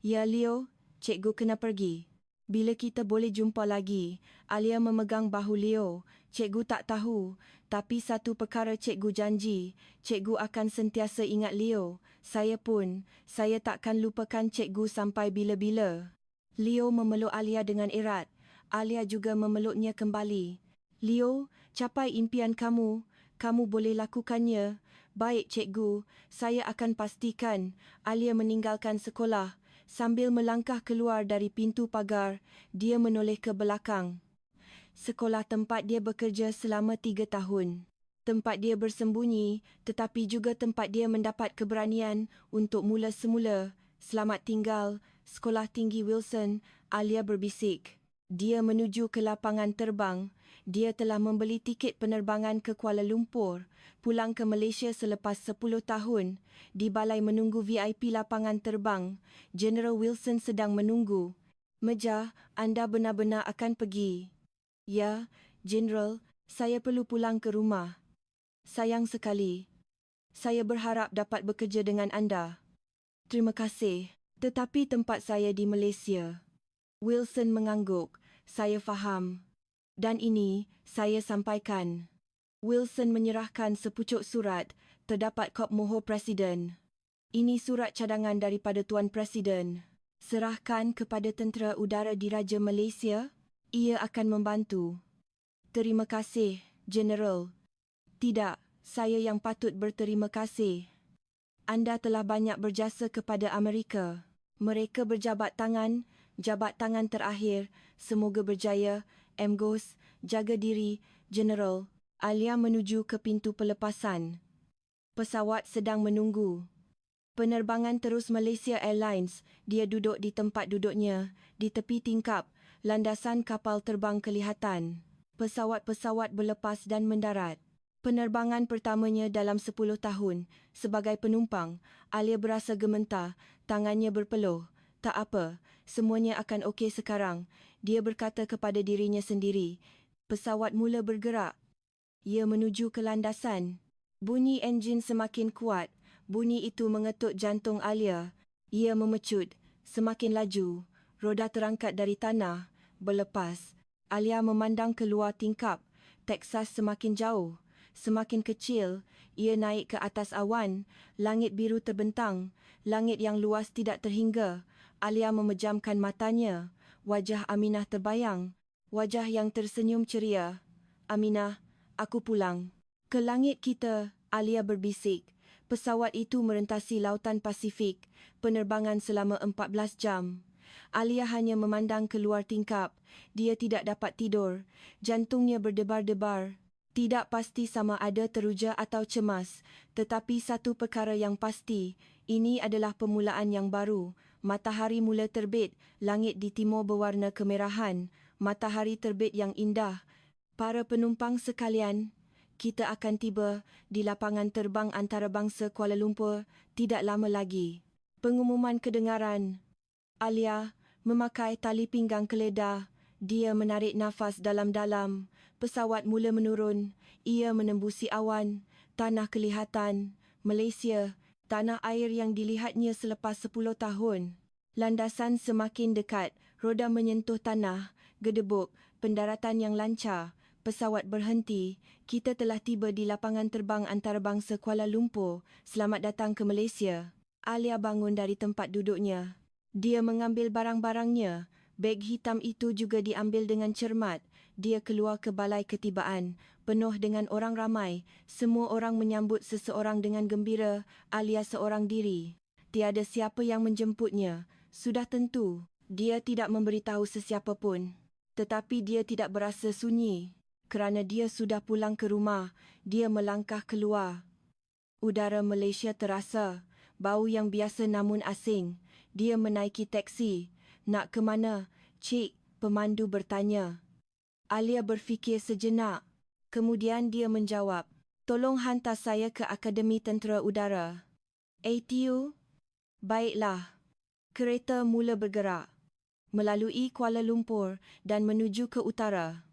Ya Leo, cikgu kena pergi. Bila kita boleh jumpa lagi? Alia memegang bahu Leo. Cikgu tak tahu. Tapi satu perkara cikgu janji. Cikgu akan sentiasa ingat Leo. Saya pun. Saya takkan lupakan cikgu sampai bila-bila. Leo memeluk Alia dengan erat. Alia juga memeluknya kembali. Leo, capai impian kamu. Kamu boleh lakukannya. Baik cikgu, saya akan pastikan. Alia meninggalkan sekolah. Sambil melangkah keluar dari pintu pagar, dia menoleh ke belakang. Sekolah tempat dia bekerja selama 3 tahun. Tempat dia bersembunyi, tetapi juga tempat dia mendapat keberanian untuk mula semula. Selamat tinggal, Sekolah Tinggi Wilson, Alia berbisik. Dia menuju ke lapangan terbang. Dia telah membeli tiket penerbangan ke Kuala Lumpur, pulang ke Malaysia selepas 10 tahun. Di balai menunggu VIP lapangan terbang, General Wilson sedang menunggu. Meja, anda benar-benar akan pergi? Ya, General, saya perlu pulang ke rumah. Sayang sekali. Saya berharap dapat bekerja dengan anda. Terima kasih. Tetapi tempat saya di Malaysia. Wilson mengangguk. Saya faham. Dan ini, saya sampaikan. Wilson menyerahkan sepucuk surat. Terdapat kop mohon Presiden. Ini surat cadangan daripada Tuan Presiden. Serahkan kepada Tentera Udara Diraja Malaysia. Ia akan membantu. Terima kasih, General. Tidak, saya yang patut berterima kasih. Anda telah banyak berjasa kepada Amerika. Mereka berjabat tangan terakhir. Semoga berjaya. Ghost, jaga diri, General. Alia menuju ke pintu pelepasan. Pesawat sedang menunggu. Penerbangan terus Malaysia Airlines. Dia duduk di tempat duduknya, di tepi tingkap. Landasan kapal terbang kelihatan. Pesawat-pesawat berlepas dan mendarat. Penerbangan pertamanya dalam 10 tahun. Sebagai penumpang, Alia berasa gementar, tangannya berpeluh. Tak apa, semuanya akan okey sekarang. Dia berkata kepada dirinya sendiri. Pesawat mula bergerak. Ia menuju ke landasan. Bunyi enjin semakin kuat. Bunyi itu mengetuk jantung Alia. Ia memecut. Semakin laju. Roda terangkat dari tanah. Berlepas. Alia memandang keluar tingkap. Texas semakin jauh. Semakin kecil. Ia naik ke atas awan. Langit biru terbentang. Langit yang luas tidak terhingga. Alia memejamkan matanya. Wajah Aminah terbayang. Wajah yang tersenyum ceria. Aminah, aku pulang. Ke langit kita, Alia berbisik. Pesawat itu merentasi lautan Pasifik. Penerbangan selama 14 jam. Alia hanya memandang keluar tingkap. Dia tidak dapat tidur. Jantungnya berdebar-debar. Tidak pasti sama ada teruja atau cemas. Tetapi satu perkara yang pasti. Ini adalah permulaan yang baru. Matahari mula terbit, langit di timur berwarna kemerahan, matahari terbit yang indah. Para penumpang sekalian, kita akan tiba di lapangan terbang antarabangsa Kuala Lumpur tidak lama lagi. Pengumuman kedengaran. Alia memakai tali pinggang keledar. Dia menarik nafas dalam-dalam. Pesawat mula menurun. Ia menembusi awan. Tanah kelihatan. Malaysia. Tanah air yang dilihatnya selepas 10 tahun. Landasan semakin dekat, roda menyentuh tanah, gedebuk, pendaratan yang lancar, pesawat berhenti. Kita telah tiba di lapangan terbang antarabangsa Kuala Lumpur. Selamat datang ke Malaysia. Alia bangun dari tempat duduknya. Dia mengambil barang-barangnya. Beg hitam itu juga diambil dengan cermat. Dia keluar ke balai ketibaan, penuh dengan orang ramai. Semua orang menyambut seseorang dengan gembira, Alia seorang diri. Tiada siapa yang menjemputnya. Sudah tentu, dia tidak memberitahu sesiapa pun. Tetapi dia tidak berasa sunyi. Kerana dia sudah pulang ke rumah, dia melangkah keluar. Udara Malaysia terasa, bau yang biasa namun asing. Dia menaiki teksi. Nak ke mana? Cik, pemandu bertanya. Alia berfikir sejenak. Kemudian dia menjawab, tolong hantar saya ke Akademi Tentera Udara. ATU? Baiklah. Kereta mula bergerak. Melalui Kuala Lumpur dan menuju ke utara.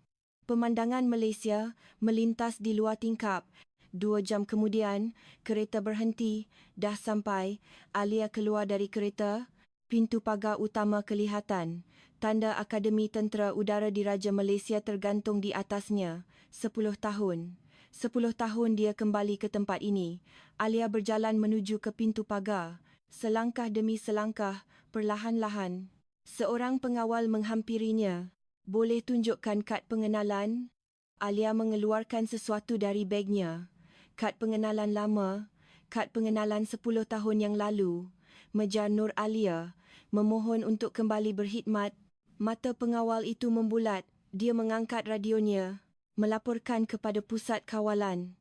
Pemandangan Malaysia melintas di luar tingkap. 2 jam kemudian, kereta berhenti. Dah sampai. Alia keluar dari kereta. Pintu pagar utama kelihatan. Tanda Akademi Tentera Udara Diraja Malaysia tergantung di atasnya. 10 tahun. 10 tahun dia kembali ke tempat ini. Alia berjalan menuju ke pintu pagar. Selangkah demi selangkah, perlahan-lahan. Seorang pengawal menghampirinya. Boleh tunjukkan kad pengenalan? Alia mengeluarkan sesuatu dari begnya. Kad pengenalan lama. Kad pengenalan 10 tahun yang lalu. Meja Nur Alia. Memohon untuk kembali berkhidmat. Mata pengawal itu membulat. Dia mengangkat radionya. Melaporkan kepada pusat kawalan.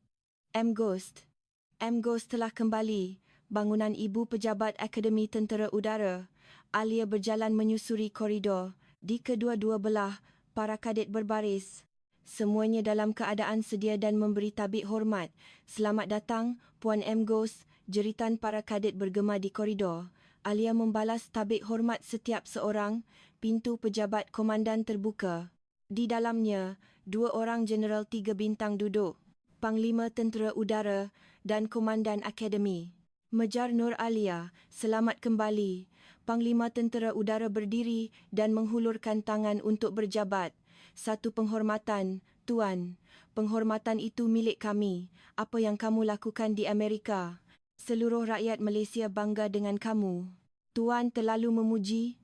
Ghost telah kembali. Bangunan ibu pejabat Akademi Tentera Udara. Alia berjalan menyusuri koridor. Di kedua-dua belah, para kadet berbaris. Semuanya dalam keadaan sedia dan memberi tabik hormat. "Selamat datang, Puan M. Ghost," jeritan para kadet bergema di koridor. Alia membalas tabik hormat setiap seorang. Pintu pejabat komandan terbuka. Di dalamnya, 2 orang jeneral 3 bintang duduk. Panglima Tentera Udara dan Komandan Akademi. Mejar Nur Alia, "Selamat kembali." Panglima Tentera Udara berdiri dan menghulurkan tangan untuk berjabat. "Satu penghormatan, Tuan. Penghormatan itu milik kami. Apa yang kamu lakukan di Amerika. Seluruh rakyat Malaysia bangga dengan kamu. Tuan terlalu memuji.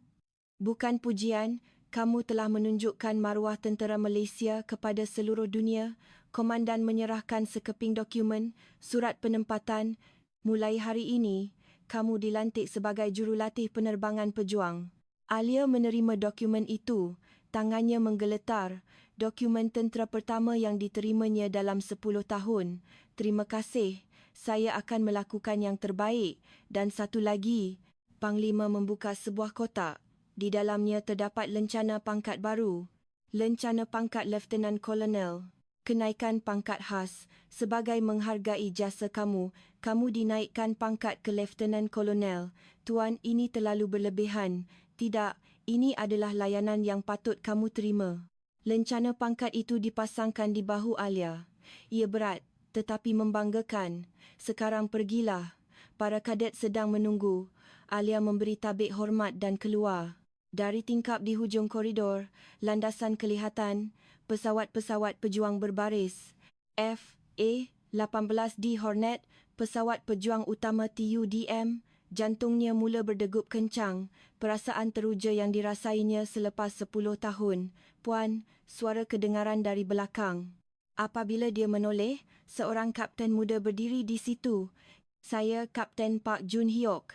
Bukan pujian, kamu telah menunjukkan maruah tentera Malaysia kepada seluruh dunia." Komandan menyerahkan sekeping dokumen, surat penempatan. "Mulai hari ini, kamu dilantik sebagai jurulatih penerbangan pejuang." Alia menerima dokumen itu. Tangannya menggeletar. Dokumen tentera pertama yang diterimanya dalam 10 tahun. "Terima kasih. Saya akan melakukan yang terbaik." Dan satu lagi, Panglima membuka sebuah kotak. Di dalamnya terdapat lencana pangkat baru. Lencana pangkat Lieutenant Colonel. Kenaikan pangkat khas. Sebagai menghargai jasa kamu, kamu dinaikkan pangkat ke Lieutenant Colonel. "Tuan, ini terlalu berlebihan." "Tidak, ini adalah layanan yang patut kamu terima." Lencana pangkat itu dipasangkan di bahu Alia. "Ia berat, tetapi membanggakan. Sekarang pergilah. Para kadet sedang menunggu." Alia memberi tabik hormat dan keluar. Dari tingkap di hujung koridor, landasan kelihatan. Pesawat-pesawat pejuang berbaris. FA-18D Hornet, pesawat pejuang utama TUDM. Jantungnya mula berdegup kencang. Perasaan teruja yang dirasainya selepas 10 tahun. "Puan," suara kedengaran dari belakang. Apabila dia menoleh, seorang kapten muda berdiri di situ. "Saya Kapten Park Jun Hyok.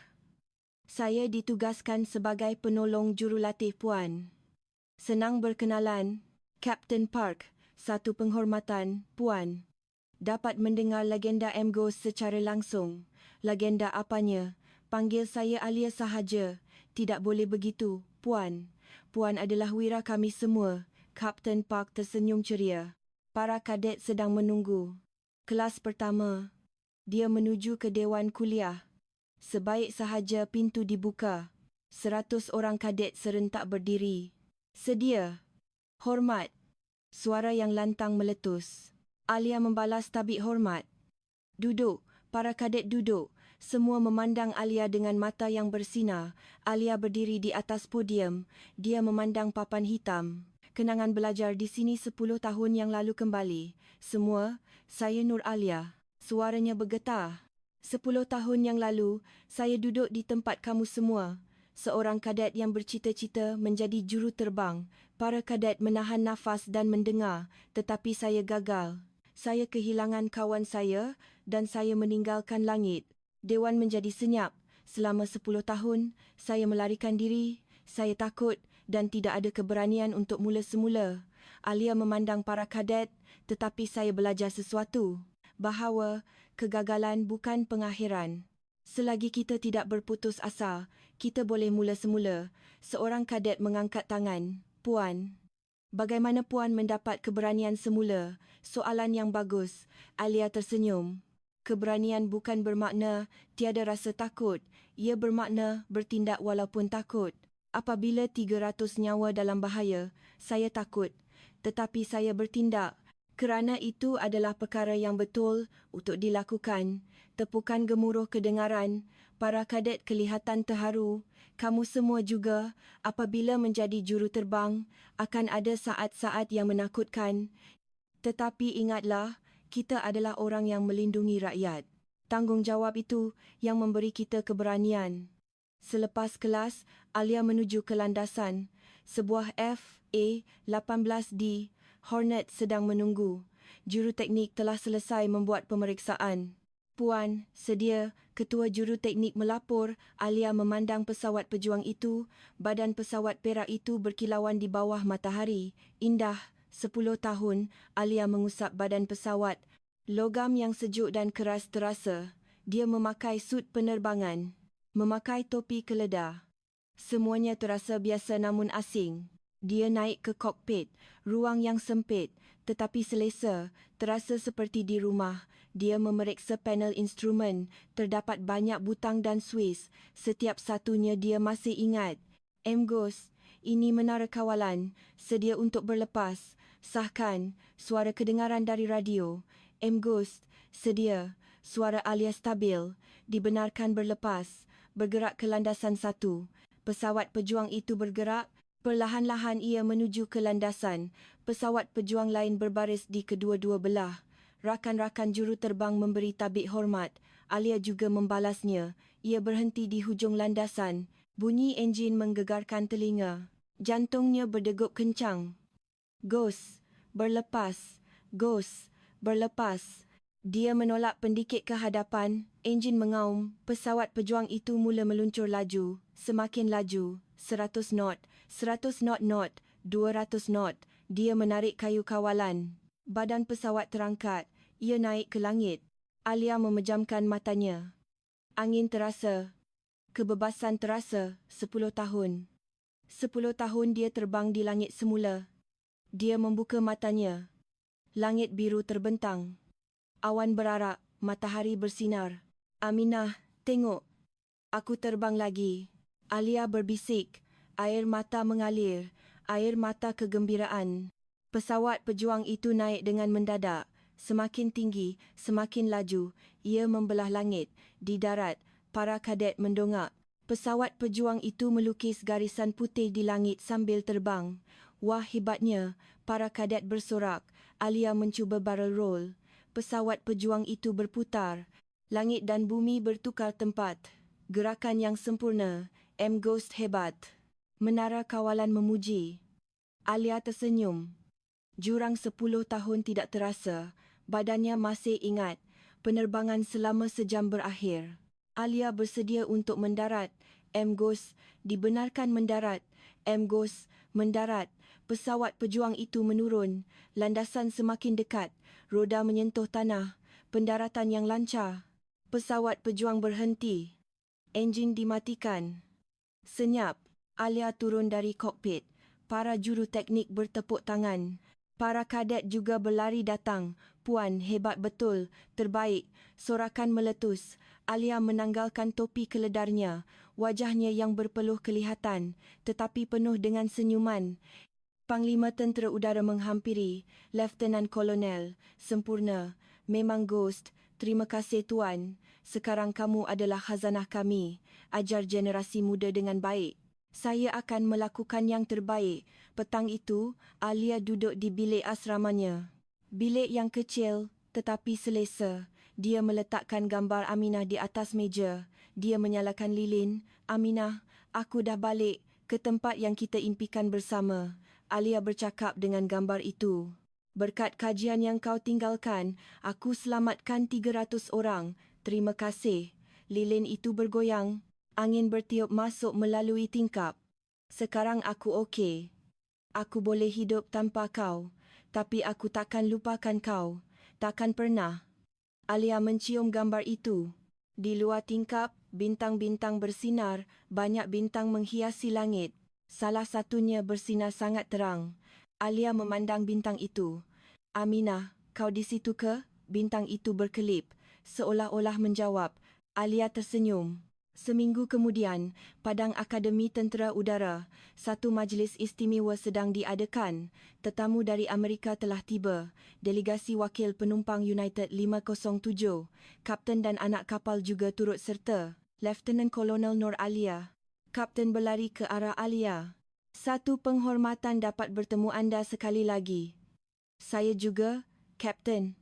Saya ditugaskan sebagai penolong jurulatih Puan." "Senang berkenalan, Kapten Park." "Satu penghormatan, Puan. Dapat mendengar legenda M. Ghost secara langsung." "Legenda apanya?" "Panggil saya Alia sahaja." "Tidak boleh begitu, Puan. Puan adalah wira kami semua." Kapten Park tersenyum ceria. Para kadet sedang menunggu. Kelas pertama. Dia menuju ke Dewan Kuliah. Sebaik sahaja pintu dibuka. 100 orang kadet serentak berdiri. "Sedia. Hormat." Suara yang lantang meletus. Alia membalas tabik hormat. "Duduk." Para kadet duduk. Semua memandang Alia dengan mata yang bersinar. Alia berdiri di atas podium. Dia memandang papan hitam. "Kenangan belajar di sini 10 tahun yang lalu kembali. Semua, saya Nur Alia." Suaranya bergetar. 10 tahun yang lalu, saya duduk di tempat kamu semua. Seorang kadet yang bercita-cita menjadi juruterbang. Para kadet menahan nafas dan mendengar, tetapi saya gagal. Saya kehilangan kawan saya dan saya meninggalkan langit. Dewan menjadi senyap. Selama 10 tahun, saya melarikan diri. Saya takut dan tidak ada keberanian untuk mula semula. Alia memandang para kadet, "Tetapi saya belajar sesuatu. Bahawa kegagalan bukan pengakhiran. Selagi kita tidak berputus asa, kita boleh mula semula." Seorang kadet mengangkat tangan. "Puan, bagaimana Puan mendapat keberanian semula?" Soalan yang bagus. Alia tersenyum. "Keberanian bukan bermakna tiada rasa takut. Ia bermakna bertindak walaupun takut. Apabila 300 nyawa dalam bahaya, saya takut. Tetapi saya bertindak. Kerana itu adalah perkara yang betul untuk dilakukan." Tepukan gemuruh kedengaran. Para kadet kelihatan terharu. Kamu semua juga, apabila menjadi juruterbang, akan ada saat-saat yang menakutkan. Tetapi ingatlah, kita adalah orang yang melindungi rakyat. Tanggungjawab itu yang memberi kita keberanian. Selepas kelas, Alia menuju ke landasan. Sebuah FA-18D Hornet sedang menunggu. Juruteknik telah selesai membuat pemeriksaan. "Puan, sedia." Ketua Juruteknik melapor. Alia memandang pesawat pejuang itu. Badan pesawat perak itu berkilauan di bawah matahari. Indah. 10 tahun, Alia mengusap badan pesawat. Logam yang sejuk dan keras terasa. Dia memakai sut penerbangan. Memakai topi keledar. Semuanya terasa biasa namun asing. Dia naik ke kokpit, ruang yang sempit tetapi selesa, terasa seperti di rumah. Dia memeriksa panel instrumen, terdapat banyak butang dan suis. Setiap satunya dia masih ingat. Ghost, ini menara kawalan, sedia untuk berlepas. Sahkan, suara kedengaran dari radio. Ghost, sedia. Suara Alia stabil, dibenarkan berlepas. Bergerak ke landasan 1. Pesawat pejuang itu bergerak. Perlahan-lahan ia menuju ke landasan. Pesawat pejuang lain berbaris di kedua-dua belah. Rakan-rakan juruterbang memberi tabik hormat. Alia juga membalasnya. Ia berhenti di hujung landasan. Bunyi enjin menggegarkan telinga. Jantungnya berdegup kencang. Ghost, berlepas. Ghost, berlepas. Dia menolak pendikit ke hadapan. Enjin mengaum. Pesawat pejuang itu mula meluncur laju. Semakin laju. 100 knot. 100 knot, 200 knot. Dia menarik kayu kawalan. Badan pesawat terangkat. Ia naik ke langit. Alia memejamkan matanya. Angin terasa. Kebebasan terasa. 10 tahun. 10 tahun dia terbang di langit semula. Dia membuka matanya. Langit biru terbentang. Awan berarak. Matahari bersinar. Aminah, tengok. Aku terbang lagi. Alia berbisik. Air mata mengalir, air mata kegembiraan. Pesawat pejuang itu naik dengan mendadak. Semakin tinggi, semakin laju. Ia membelah langit. Di darat, para kadet mendongak. Pesawat pejuang itu melukis garisan putih di langit sambil terbang. Wah, hebatnya, para kadet bersorak. Alia mencuba barrel roll. Pesawat pejuang itu berputar. Langit dan bumi bertukar tempat. Gerakan yang sempurna. Ghost hebat. Menara kawalan memuji. Alia tersenyum. Jurang 10 tahun tidak terasa. Badannya masih ingat. Penerbangan selama sejam berakhir. Alia bersedia untuk mendarat. Ghost dibenarkan mendarat. Ghost mendarat. Pesawat pejuang itu menurun. Landasan semakin dekat. Roda menyentuh tanah. Pendaratan yang lancar. Pesawat pejuang berhenti. Enjin dimatikan. Senyap. Alia turun dari kokpit. Para juru teknik bertepuk tangan. Para kadet juga berlari datang. Puan, hebat betul. Terbaik. Sorakan meletus. Alia menanggalkan topi keledarnya. Wajahnya yang berpeluh kelihatan, tetapi penuh dengan senyuman. Panglima Tentera Udara menghampiri. Lieutenant Kolonel. Sempurna. Memang Ghost. Terima kasih Tuan. Sekarang kamu adalah khazanah kami. Ajar generasi muda dengan baik. Saya akan melakukan yang terbaik. Petang itu, Alia duduk di bilik asramanya. Bilik yang kecil, tetapi selesa. Dia meletakkan gambar Aminah di atas meja. Dia menyalakan lilin. Aminah, aku dah balik ke tempat yang kita impikan bersama. Alia bercakap dengan gambar itu. Berkat kajian yang kau tinggalkan, aku selamatkan 300 orang. Terima kasih. Lilin itu bergoyang. Angin bertiup masuk melalui tingkap. Sekarang aku okey. Aku boleh hidup tanpa kau. Tapi aku takkan lupakan kau. Takkan pernah. Alia mencium gambar itu. Di luar tingkap, bintang-bintang bersinar. Banyak bintang menghiasi langit. Salah satunya bersinar sangat terang. Alia memandang bintang itu. Aminah, kau di situ ke? Bintang itu berkelip. Seolah-olah menjawab. Alia tersenyum. Seminggu kemudian, Padang Akademi Tentera Udara, satu majlis istimewa sedang diadakan. Tetamu dari Amerika telah tiba. Delegasi wakil penumpang United 507. Kapten dan anak kapal juga turut serta. Lieutenant Kolonel Nur Alia. Kapten berlari ke arah Alia. Satu penghormatan dapat bertemu anda sekali lagi. Saya juga, Kapten.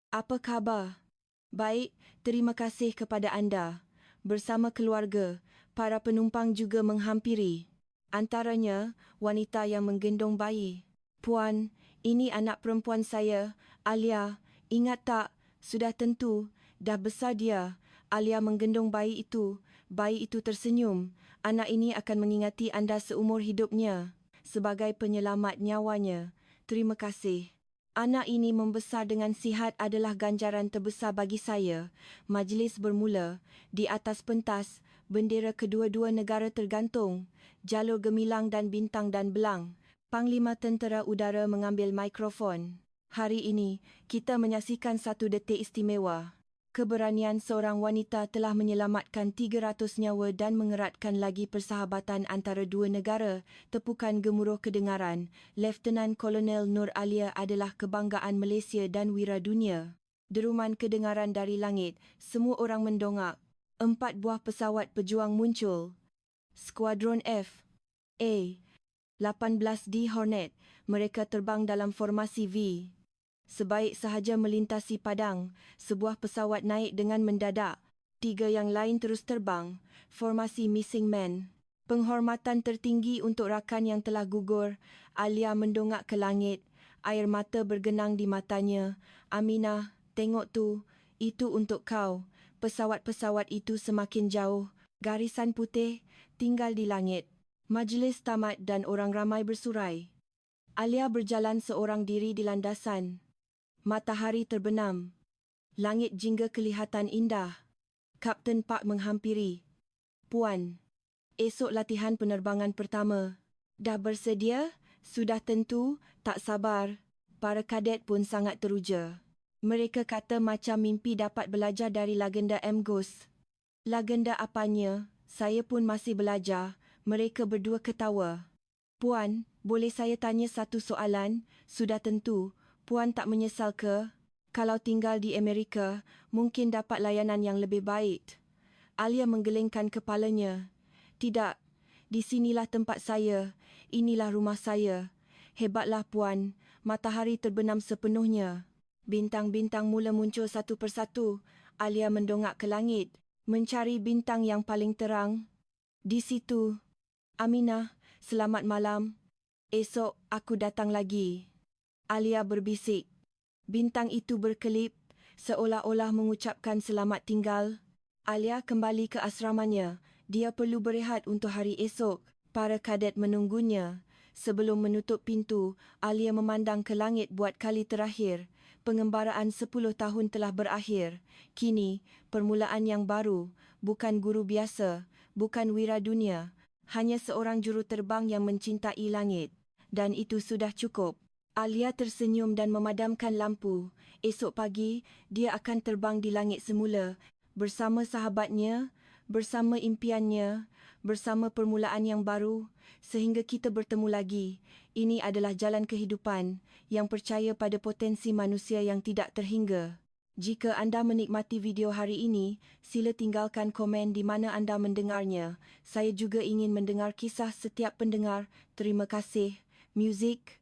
Apa khabar? Baik, terima kasih kepada anda. Bersama keluarga, para penumpang juga menghampiri. Antaranya, wanita yang menggendong bayi. Puan, ini anak perempuan saya, Alia. Ingat tak, sudah tentu, dah besar dia. Alia menggendong bayi itu. Bayi itu tersenyum. Anak ini akan mengingati anda seumur hidupnya. Sebagai penyelamat nyawanya. Terima kasih. Anak ini membesar dengan sihat adalah ganjaran terbesar bagi saya. Majlis bermula. Di atas pentas, bendera kedua-dua negara tergantung. Jalur gemilang dan bintang dan belang. Panglima Tentera Udara mengambil mikrofon. Hari ini, kita menyaksikan satu detik istimewa. Keberanian seorang wanita telah menyelamatkan 300 nyawa dan mengeratkan lagi persahabatan antara dua negara. Tepukan gemuruh kedengaran. Lieutenant Kolonel Nur Alia adalah kebanggaan Malaysia dan wira dunia. Deruman kedengaran dari langit, semua orang mendongak. 4 buah pesawat pejuang muncul. Skuadron F. A. 18D Hornet, mereka terbang dalam formasi V. Sebaik sahaja melintasi padang, sebuah pesawat naik dengan mendadak. 3 yang lain terus terbang, formasi Missing Man. Penghormatan tertinggi untuk rakan yang telah gugur. Alia mendongak ke langit, air mata bergenang di matanya. Aminah, tengok tu, itu untuk kau. Pesawat-pesawat itu semakin jauh, garisan putih tinggal di langit. Majlis tamat dan orang ramai bersurai. Alia berjalan seorang diri di landasan. Matahari terbenam. Langit jingga kelihatan indah. Kapten Park menghampiri. Puan, esok latihan penerbangan pertama. Dah bersedia? Sudah tentu? Tak sabar. Para kadet pun sangat teruja. Mereka kata macam mimpi dapat belajar dari legenda M. Ghost. Legenda apanya? Saya pun masih belajar. Mereka berdua ketawa. Puan, boleh saya tanya satu soalan? Sudah tentu. Puan tak menyesal ke? Kalau tinggal di Amerika, mungkin dapat layanan yang lebih baik. Alia menggelengkan kepalanya. Tidak, di sinilah tempat saya. Inilah rumah saya. Hebatlah Puan, matahari terbenam sepenuhnya. Bintang-bintang mula muncul satu persatu. Alia mendongak ke langit, mencari bintang yang paling terang. Di situ. Aminah, selamat malam. Esok aku datang lagi. Alia berbisik. Bintang itu berkelip, seolah-olah mengucapkan selamat tinggal. Alia kembali ke asramanya. Dia perlu berehat untuk hari esok. Para kadet menunggunya. Sebelum menutup pintu, Alia memandang ke langit buat kali terakhir. Pengembaraan 10 tahun telah berakhir. Kini, permulaan yang baru. Bukan guru biasa, bukan wira dunia. Hanya seorang juruterbang yang mencintai langit. Dan itu sudah cukup. Alia tersenyum dan memadamkan lampu. Esok pagi, dia akan terbang di langit semula. Bersama sahabatnya, bersama impiannya, bersama permulaan yang baru. Sehingga kita bertemu lagi. Ini adalah jalan kehidupan yang percaya pada potensi manusia yang tidak terhingga. Jika anda menikmati video hari ini, sila tinggalkan komen di mana anda mendengarnya. Saya juga ingin mendengar kisah setiap pendengar. Terima kasih. Muzik.